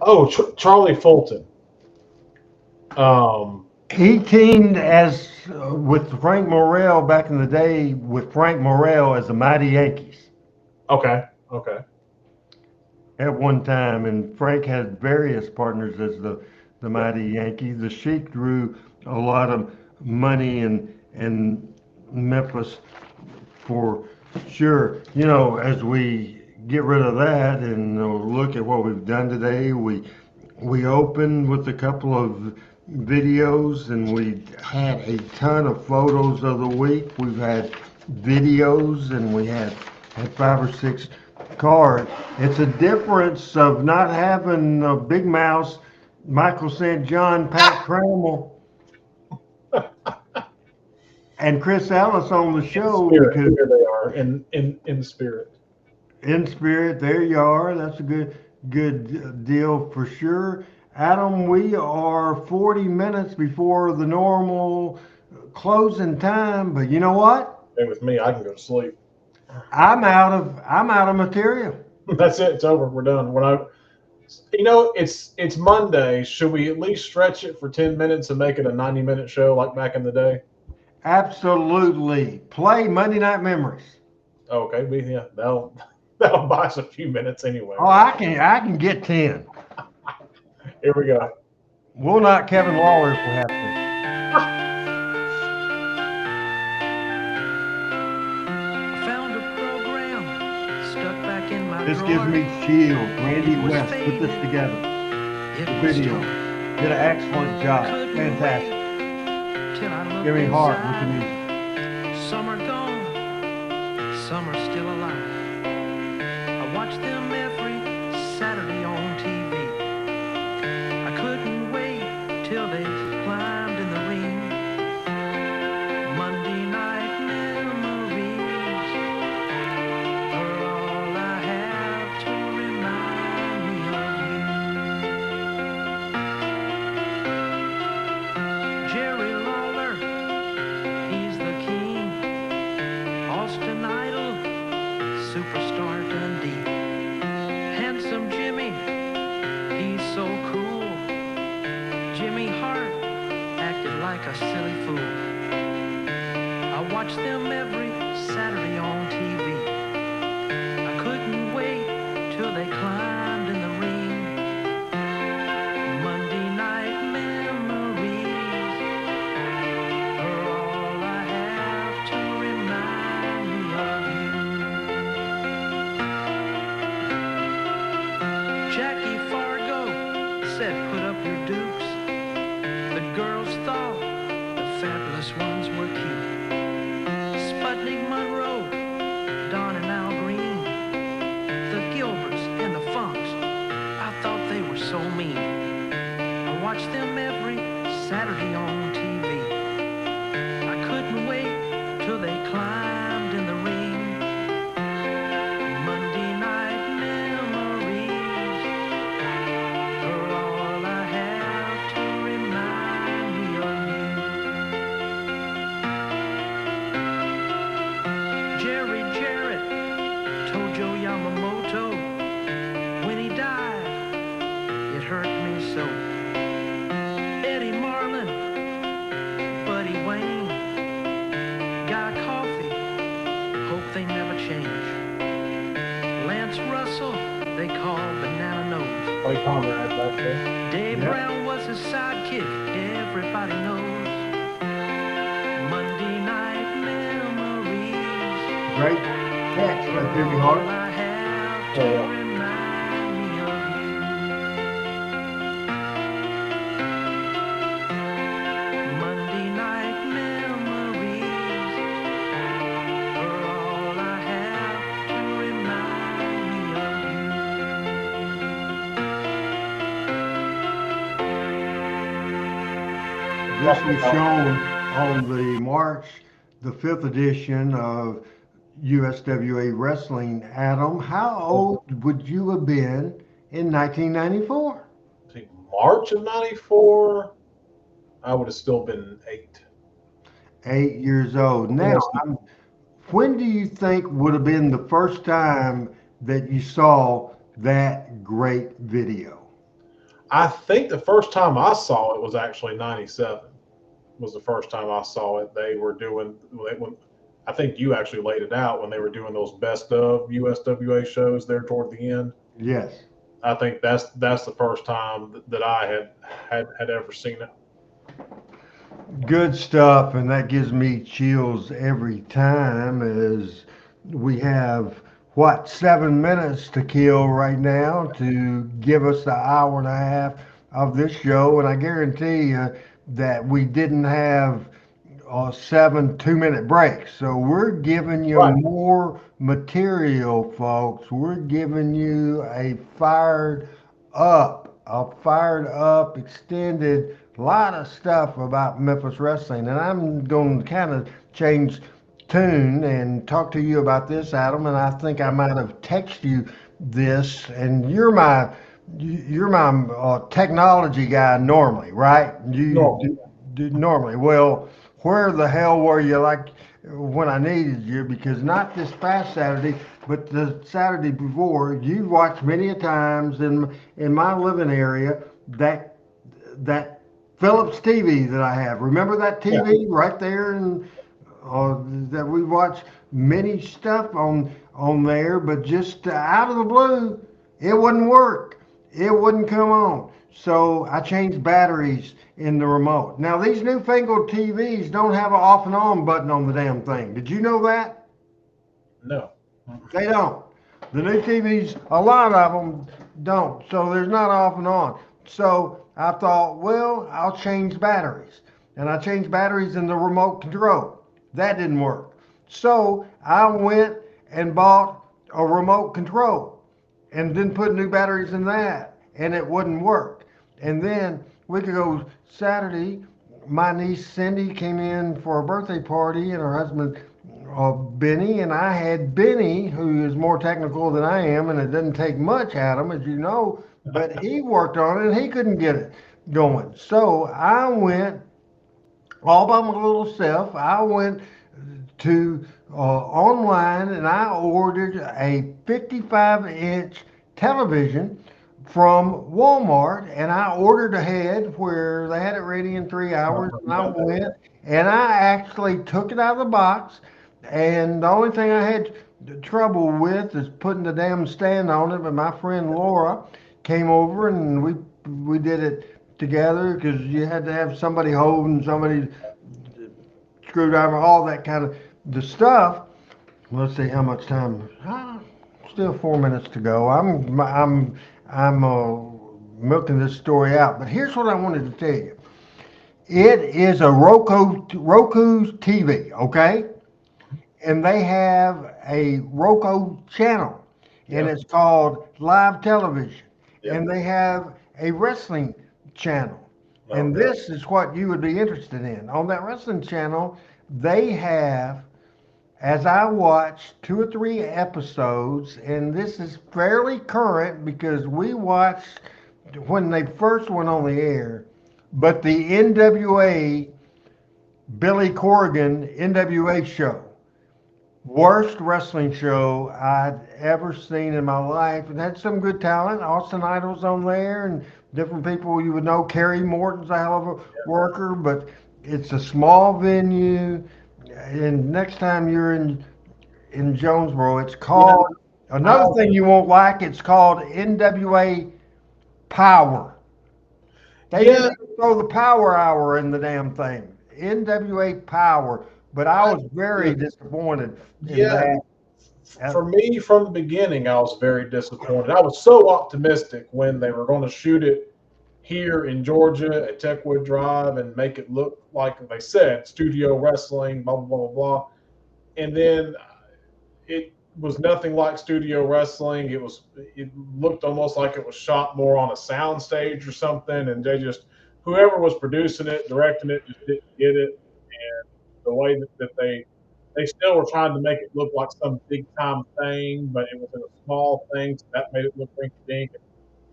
Oh, Charlie Fulton. He teamed with Frank Morrell back in the day with Frank Morrell as the Mighty Yankees. Okay. At one time, and Frank had various partners as the Mighty Yankees. The Sheik drew a lot of money in Memphis for sure. You know, as we get rid of that and look at what we've done today, we opened with a couple of videos and we had a ton of photos of the week. We've had videos and we had 5 or 6 cards. It's a difference of not having Big Mouse, Michael St. John, Pat Trammell, and Chris Ellis on the show. Because here they are in spirit. In spirit, there you are. That's a good deal for sure. Adam, we are 40 minutes before the normal closing time, but you know what? Hey, with me, I can go to sleep. I'm out of material. That's it. It's over. We're done. We're not. You know, it's Monday. Should we at least stretch it for 10 minutes and make it a 90-minute show like back in the day? Absolutely. Play Monday Night Memories. Okay, yeah, that'll buy us a few minutes anyway. Oh, I can get 10. Here we go. We'll knock Kevin Lawler if we have to. Found a program stuck back in my This gives me chills. Randy West put this together. the video. Did an excellent job. Fantastic. Give me heart with the music. Some are gone, some are still alive. I watch them every Saturday on TV. I couldn't wait till they climbed in the ring. Monday night memories are all I have to remind me of you. Jerry Lawler, he's the king. Austin Idol, superstar Dundee. Handsome Jimmy, he's so cool. Jimmy Hart acted like a silly fool. I watch them every Saturday on TV. I couldn't wait till they climbed in the ring. Monday night memories are all I have to remind me of you. Jackie Fargo said, put up your dukes. The girls thought the fabulous ones were cute. Sputnik Monroe, Don and Al Green, the Gilberts and the Funks, I thought they were so mean. I watched them every Saturday on TV. I couldn't wait till they climbed in the ring. Monday night memories are all I have to remind me of you. Jerry Jarrett told Joe Yamamoto when he died, it hurt me so. Eddie Marlin, Buddy Wayne, Guy Coffey, hope they never change. Lance Russell, they call Banana Nose. Play Conrad back there. Dave Yeah. Brown was his sidekick, everybody knows. Monday night memories. Great catch by Jimmy Hart. All I have to remind me of you. Monday night memories are all I have to remind me of you. This was shown on the March the 5th edition of USWA Wrestling. Adam, how old would you have been in 1994? I think March of '94, I would have still been 8. 8 years old. Now, when do you think would have been the first time that you saw that great video? I think the first time I saw it was actually '97. Was the first time I saw it. They were doing, I think you actually laid it out when they were doing those best of USWA shows there toward the end. Yes. I think that's the first time that I had ever seen it. Good stuff, and that gives me chills every time as we have, 7 minutes to kill right now to give us the hour and a half of this show, and I guarantee you that we didn't have 7 2-minute breaks. So we're giving you more material, folks. We're giving you a fired up, extended lot of stuff about Memphis wrestling. And I'm going to kind of change tune and talk to you about this, Adam. And I think I might have texted you this, and you're my technology guy normally, right? Normally. Well, where the hell were you like when I needed you? Because not this past Saturday, but the Saturday before, you watched many a times in my living area that Philips TV that I have. Remember that TV right there, and that we watched many stuff on there, but just out of the blue, it wouldn't work. It wouldn't come on. So I changed batteries in the remote. Now these newfangled TVs don't have an off and on button on the damn thing. Did you know that? No. They don't. The new TVs, a lot of them don't. So there's not off and on. So I thought, well, I'll change batteries. And I changed batteries in the remote control. That didn't work. So I went and bought a remote control and then put new batteries in that, and it wouldn't work. And then we could go Saturday. My niece Cindy came in for a birthday party, and her husband Benny, and I had Benny, who is more technical than I am, and it doesn't take much at him, as you know, but he worked on it and he couldn't get it going. So I went all by my little self. I went to online and I ordered a 55-inch television from Walmart, and I ordered ahead where they had it ready in 3 hours, and I went and I actually took it out of the box, and the only thing I had trouble with is putting the damn stand on it, but my friend Laura came over and we did it together because you had to have somebody holding somebody screwdriver, all that kind of the stuff. Let's see how much time. Still 4 minutes to go. I'm milking this story out, but here's what I wanted to tell you. It is a Roku TV, okay? And they have a Roku channel, and it's called Live Television. And they have a wrestling channel. And this is what you would be interested in. On that wrestling channel, they have, as I watched 2 or 3 episodes, and this is fairly current because we watched when they first went on the air, but the NWA Billy Corgan NWA show. Worst wrestling show I'd ever seen in my life. It had some good talent. Austin Idol's on there and different people you would know. Kerry Morton's a hell of a worker, but it's a small venue. And next time you're in Jonesboro, it's called, another thing you won't like, it's called NWA Power. They didn't throw the Power Hour in the damn thing. NWA Power. But I was very disappointed in that. For me, from the beginning, I was very disappointed. I was so optimistic when they were going to shoot it here in Georgia at Techwood Drive and make it look like they said studio wrestling, blah blah blah blah blah. And then it was nothing like studio wrestling. It looked almost like it was shot more on a sound stage or something, and they just, whoever was producing it, directing it, just didn't get it. And the way that they still were trying to make it look like some big time thing, but it was in a small thing, so that made it look rinky dink.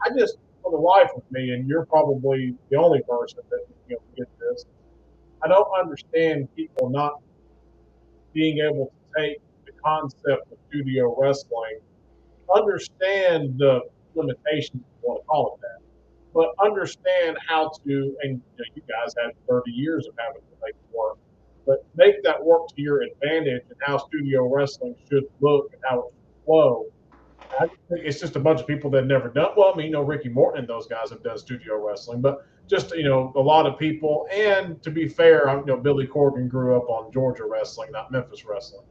I just, for the life of me, and you're probably the only person that get this, I don't understand people not being able to take the concept of studio wrestling, understand the limitations, if you want to call it that, but understand how to, and you guys had 30 years of having to make it work, but make that work to your advantage and how studio wrestling should look and how it should flow. I think it's just a bunch of people that never done. Well, I mean, Ricky Morton and those guys have done studio wrestling, but just a lot of people. And to be fair, Billy Corgan grew up on Georgia wrestling, not Memphis wrestling.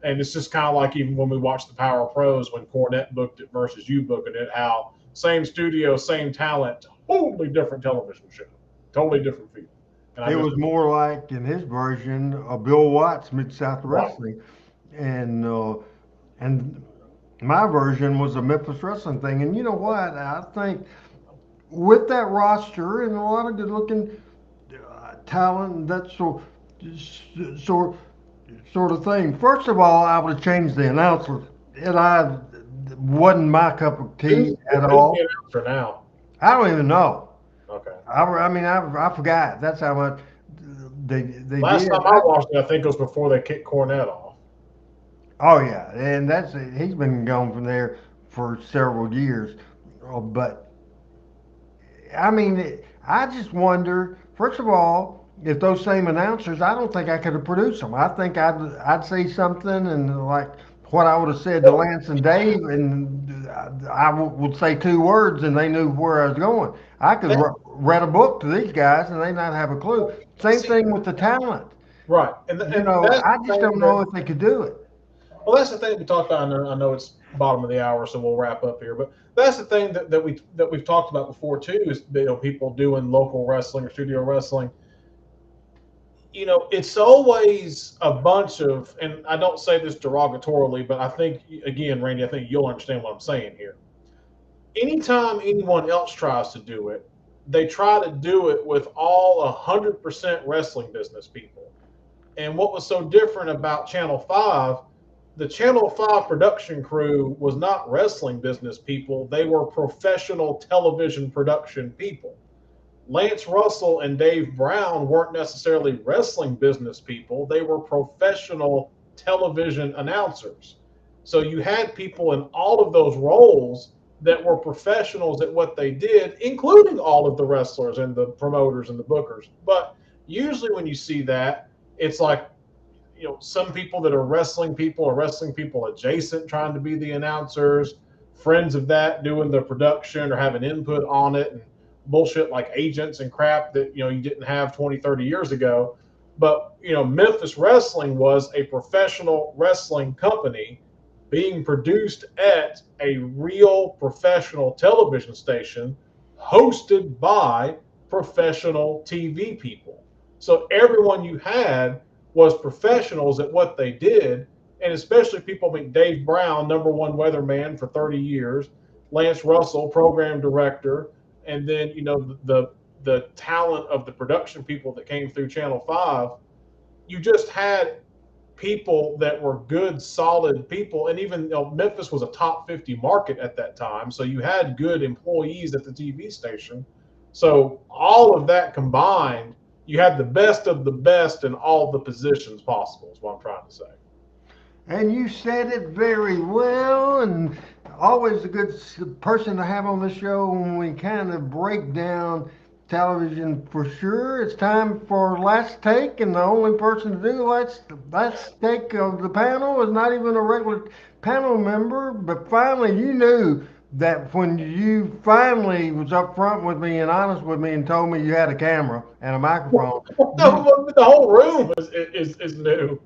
And it's just kind of like even when we watched the Power Pros when Cornette booked it versus you booking it, how same studio, same talent, totally different television show, totally different feel. It was more like in his version of Bill Watts Mid-South Wrestling, and my version was a Memphis wrestling thing. And you know what? I think with that roster and a lot of good-looking talent and that sort of thing. First of all, I would have changed the announcer. It wasn't my cup of tea at all. Who's the announcer now? I don't even know. Okay. I forgot. That's how much they Last did. time I watched it, I think it was before they kicked Cornette off. Oh yeah, and he's been gone from there for several years. But I mean, I just wonder. First of all, if those same announcers, I don't think I could have produced them. I think I'd say something and like what I would have said to Lance and Dave, and I would say 2 words, and they knew where I was going. I could read a book to these guys, and they not have a clue. Same thing with the talent. Right, I just don't know if they could do it. Well, that's the thing we talked about. I know it's bottom of the hour, so we'll wrap up here. But that's the thing that we've talked about before too, is people doing local wrestling or studio wrestling. It's always a bunch of, and I don't say this derogatorily, but I think, again, Randy, I think you'll understand what I'm saying here. Anytime anyone else tries to do it, they try to do it with all 100% wrestling business people. And what was so different about Channel 5, the Channel 5 production crew was not wrestling business people. They were professional television production people. Lance Russell and Dave Brown weren't necessarily wrestling business people. They were professional television announcers. So you had people in all of those roles that were professionals at what they did, including all of the wrestlers and the promoters and the bookers. But usually when you see that, it's like, some people that are wrestling people or wrestling people adjacent trying to be the announcers, friends of that doing the production or having input on it, and bullshit like agents and crap that you didn't have 20, 30 years ago. But Memphis Wrestling was a professional wrestling company being produced at a real professional television station hosted by professional TV people. So everyone you had was professionals at what they did, and especially people like Dave Brown, #1 weatherman for 30 years, Lance Russell, program director, and then the talent of the production people that came through Channel 5. You just had people that were good, solid people, and even Memphis was a top 50 market at that time, so you had good employees at the TV station. So all of that combined, you had the best of the best in all the positions possible, is what I'm trying to say. And you said it very well, and always a good person to have on the show when we kind of break down television for sure. It's time for last take, and the only person to do the last take of the panel is not even a regular panel member, but finally you knew that when you finally was up front with me and honest with me and told me you had a camera and a microphone. The whole room is new.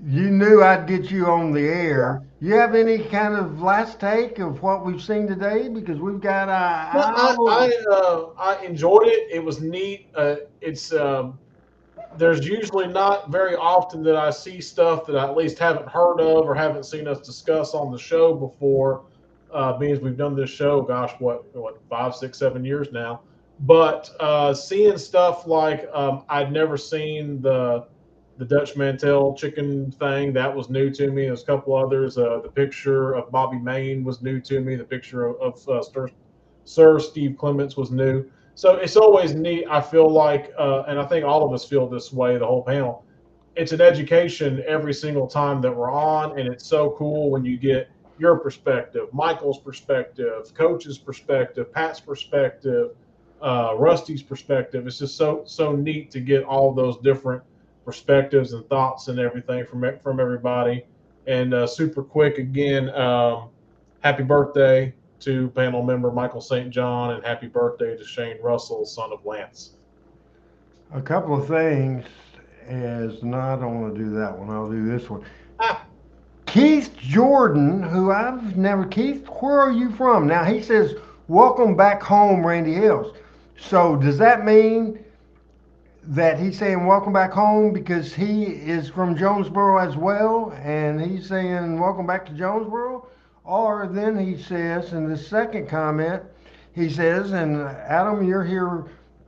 You knew I'd get you on the air. You have any kind of last take of what we've seen today? Because we've got I enjoyed it. It was neat. There's usually not very often that I see stuff that I at least haven't heard of or haven't seen us discuss on the show before. Being as we've done this show, gosh, what 5, 6, 7 years now. But seeing stuff like I'd never seen the Dutch Mantel chicken thing. That was new to me. There's a couple others. The picture of Bobby Main was new to me. The picture of Sir Steve Clements was new. So it's always neat. I feel like, and I think all of us feel this way, the whole panel. It's an education every single time that we're on, and it's so cool when you get your perspective, Michael's perspective, Coach's perspective, Pat's perspective, Rusty's perspective. It's just so neat to get all those different perspectives and thoughts and everything from everybody. And super quick again, happy birthday to panel member Michael St. John, and happy birthday to Shane Russell, son of Lance. a couple of things. As no, I don't want to do that one. I'll do this one. Keith Jordan, who I've never. Keith, where are you from? Now he says, "Welcome back home, Randy Hills." So does that mean that he's saying welcome back home because he is from Jonesboro as well, and he's saying welcome back to Jonesboro? Or then he says in the second comment, he says, and Adam, you're here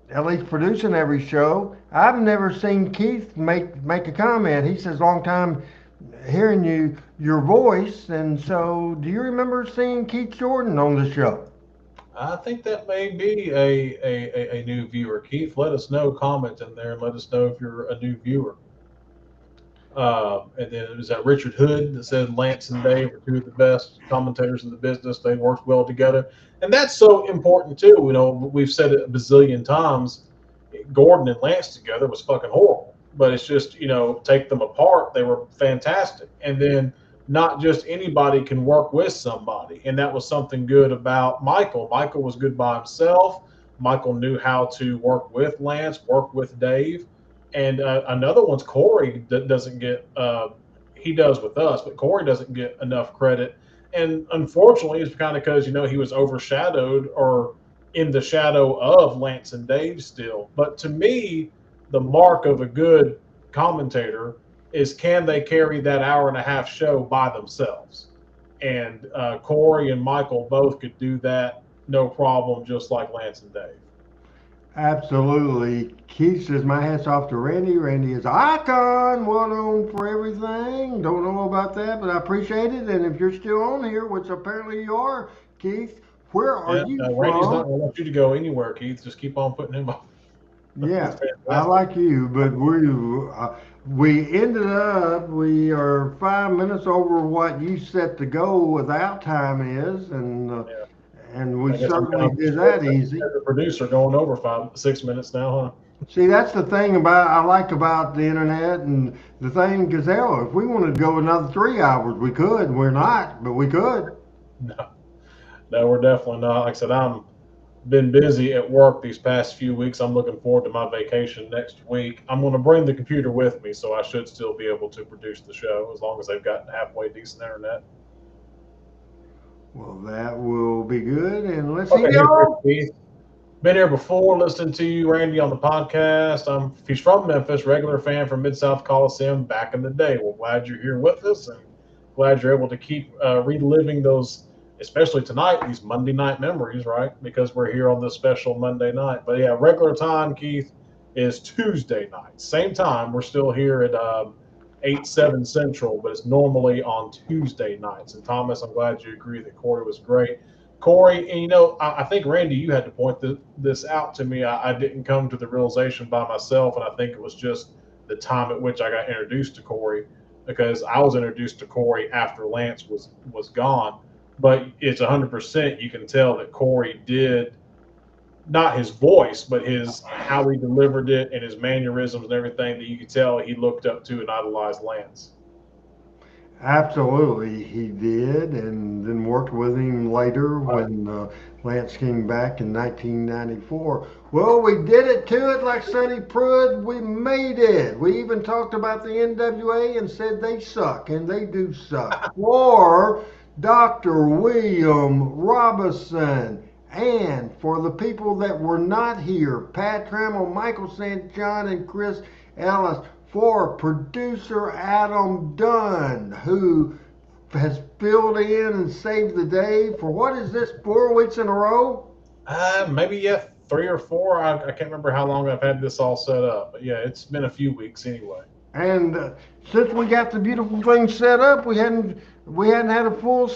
at least producing every show. I've never seen Keith make a comment. He says, long time hearing your voice. And so do you remember seeing Keith Jordan on the show? I think that may be a new viewer. Keith, let us know, comment in there, and let us know if you're a new viewer. And then it was that Richard Hood that said Lance and Dave are two of the best commentators in the business. They worked well together. And that's so important too. We've said it a bazillion times. Gordon and Lance together was fucking horrible. But it's just, take them apart. They were fantastic. And then not just anybody can work with somebody. And that was something good about Michael. Michael was good by himself. Michael knew how to work with Lance, work with Dave. And another one's Corey that doesn't get, he does with us, but Corey doesn't get enough credit And unfortunately, it's kind of because, he was overshadowed or in the shadow of Lance and Dave still. But to me, the mark of a good commentator is, can they carry that hour and a half show by themselves? And Corey and Michael both could do that no problem, just like Lance and Dave. Absolutely. Keith says, my hat's off to Randy. Randy is icon, one on for everything. Don't know about that, but I appreciate it. And if you're still on here, which apparently you are, Keith, where are you Randy's not from? going to let you to go anywhere, Keith. Just keep on putting him up. Yeah, I like you, but we ended up, we are 5 minutes over what you set the goal without time is, and we certainly did that easy. As a producer, going over 6 minutes now, huh? See, that's the thing I like about the internet and the thing, Gazelle. If we wanted to go another 3 hours, we could. We're not, but we could. No, we're definitely not. Like I said, I'm been busy at work these past few weeks. I'm looking forward to my vacation next week. I'm going to bring the computer with me, so I should still be able to produce the show as long as they've got halfway decent internet. Well, that will be good. And let's Okay, see y'all. Been here before, listening to you, Randy, on the podcast. He's from Memphis, regular fan from Mid-South Coliseum back in the day. Well, glad you're here with us, and glad you're able to keep reliving those, especially tonight, these Monday night memories, right? Because we're here on this special Monday night. But yeah, regular time, Keith, is Tuesday night. Same time. We're still here at 8/7 Central, but it's normally on Tuesday nights. And Thomas, I'm glad you agree that Corey was great. Corey, and I think, Randy, you had to point this out to me. I didn't come to the realization by myself, and I think it was just the time at which I got introduced to Corey, because I was introduced to Corey after Lance was gone. But it's 100%. You can tell that Corey did, not his voice, but how he delivered it and his mannerisms and everything, that you could tell he looked up to and idolized Lance. Absolutely, he did, and then worked with him later when Lance came back in 1994. Well, we did it to it like Sonny Pruitt. We made it. We even talked about the NWA and said they suck, and they do suck. For Dr. William Robinson, and for the people that were not here, Pat Trammell, Michael St. John, and Chris Ellis. For producer Adam Dunn, who has filled in and saved the day for, what is this, 4 weeks in a row? Maybe 3 or 4. I can't remember how long I've had this all set up, but yeah, it's been a few weeks anyway. And since we got the beautiful thing set up, we hadn't had a full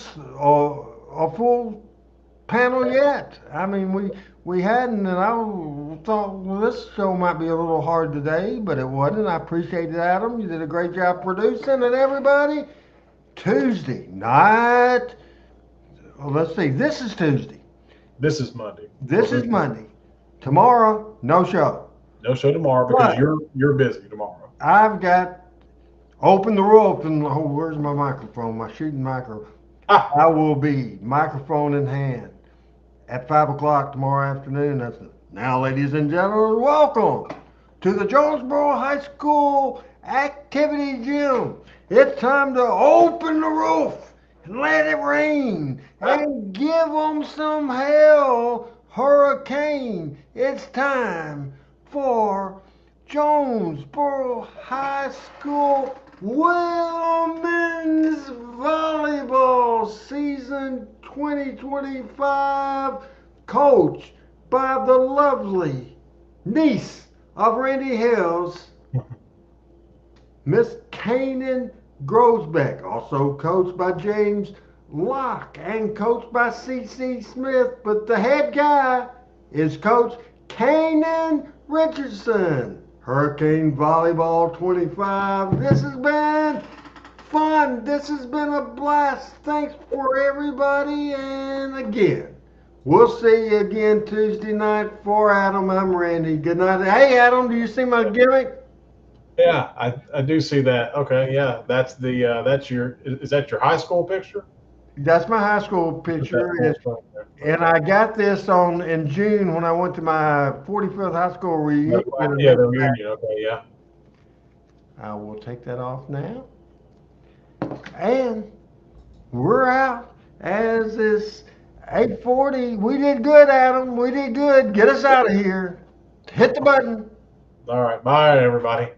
panel yet. I mean, we hadn't, and I thought, well, this show might be a little hard today, but it wasn't. I appreciated Adam. You did a great job producing, and everybody. Tuesday night. Well, let's see. This is Tuesday. This is Monday. This is Monday. Tomorrow, no show. No show tomorrow because you're busy tomorrow. I've got open the rope and oh, where's my microphone? My shooting microphone. I will be microphone in hand at 5 o'clock tomorrow afternoon. That's it. Now, ladies and gentlemen, welcome to the Jonesboro High School Activity Gym. It's time to open the roof and let it rain and give them some hell, hurricane. It's time for Jonesboro High School Women's Volleyball Season 2025, coached by the lovely niece of Randy Hales, Miss Kanan Grosbeck, also coached by James Locke and coached by C.C. Smith, but the head guy is Coach Kanan Richardson. Hurricane Volleyball 25. This has been fun. This has been a blast. Thanks for everybody. And again, we'll see you again Tuesday night. For Adam, I'm Randy. Good night. Hey, Adam, do you see my gimmick? Yeah, I do see that. Okay, yeah, that's is that your high school picture? That's my high school picture. And I got this in June when I went to my 45th high school reunion. Yeah, the reunion. Okay, yeah. I will take that off now. And we're out. as is 8:40. We did good, Adam. We did good. Get us out of here. Hit the button. All right. Bye, everybody.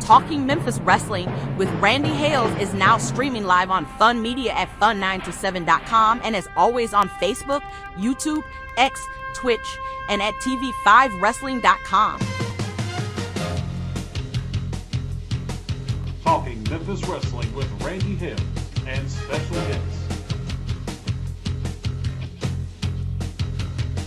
Talking Memphis Wrestling with Randy Hales is now streaming live on Fun Media at fun927.com and is always on Facebook, YouTube, X, Twitch, and at tv5wrestling.com. Talking Memphis Wrestling with Randy Hales and special guests.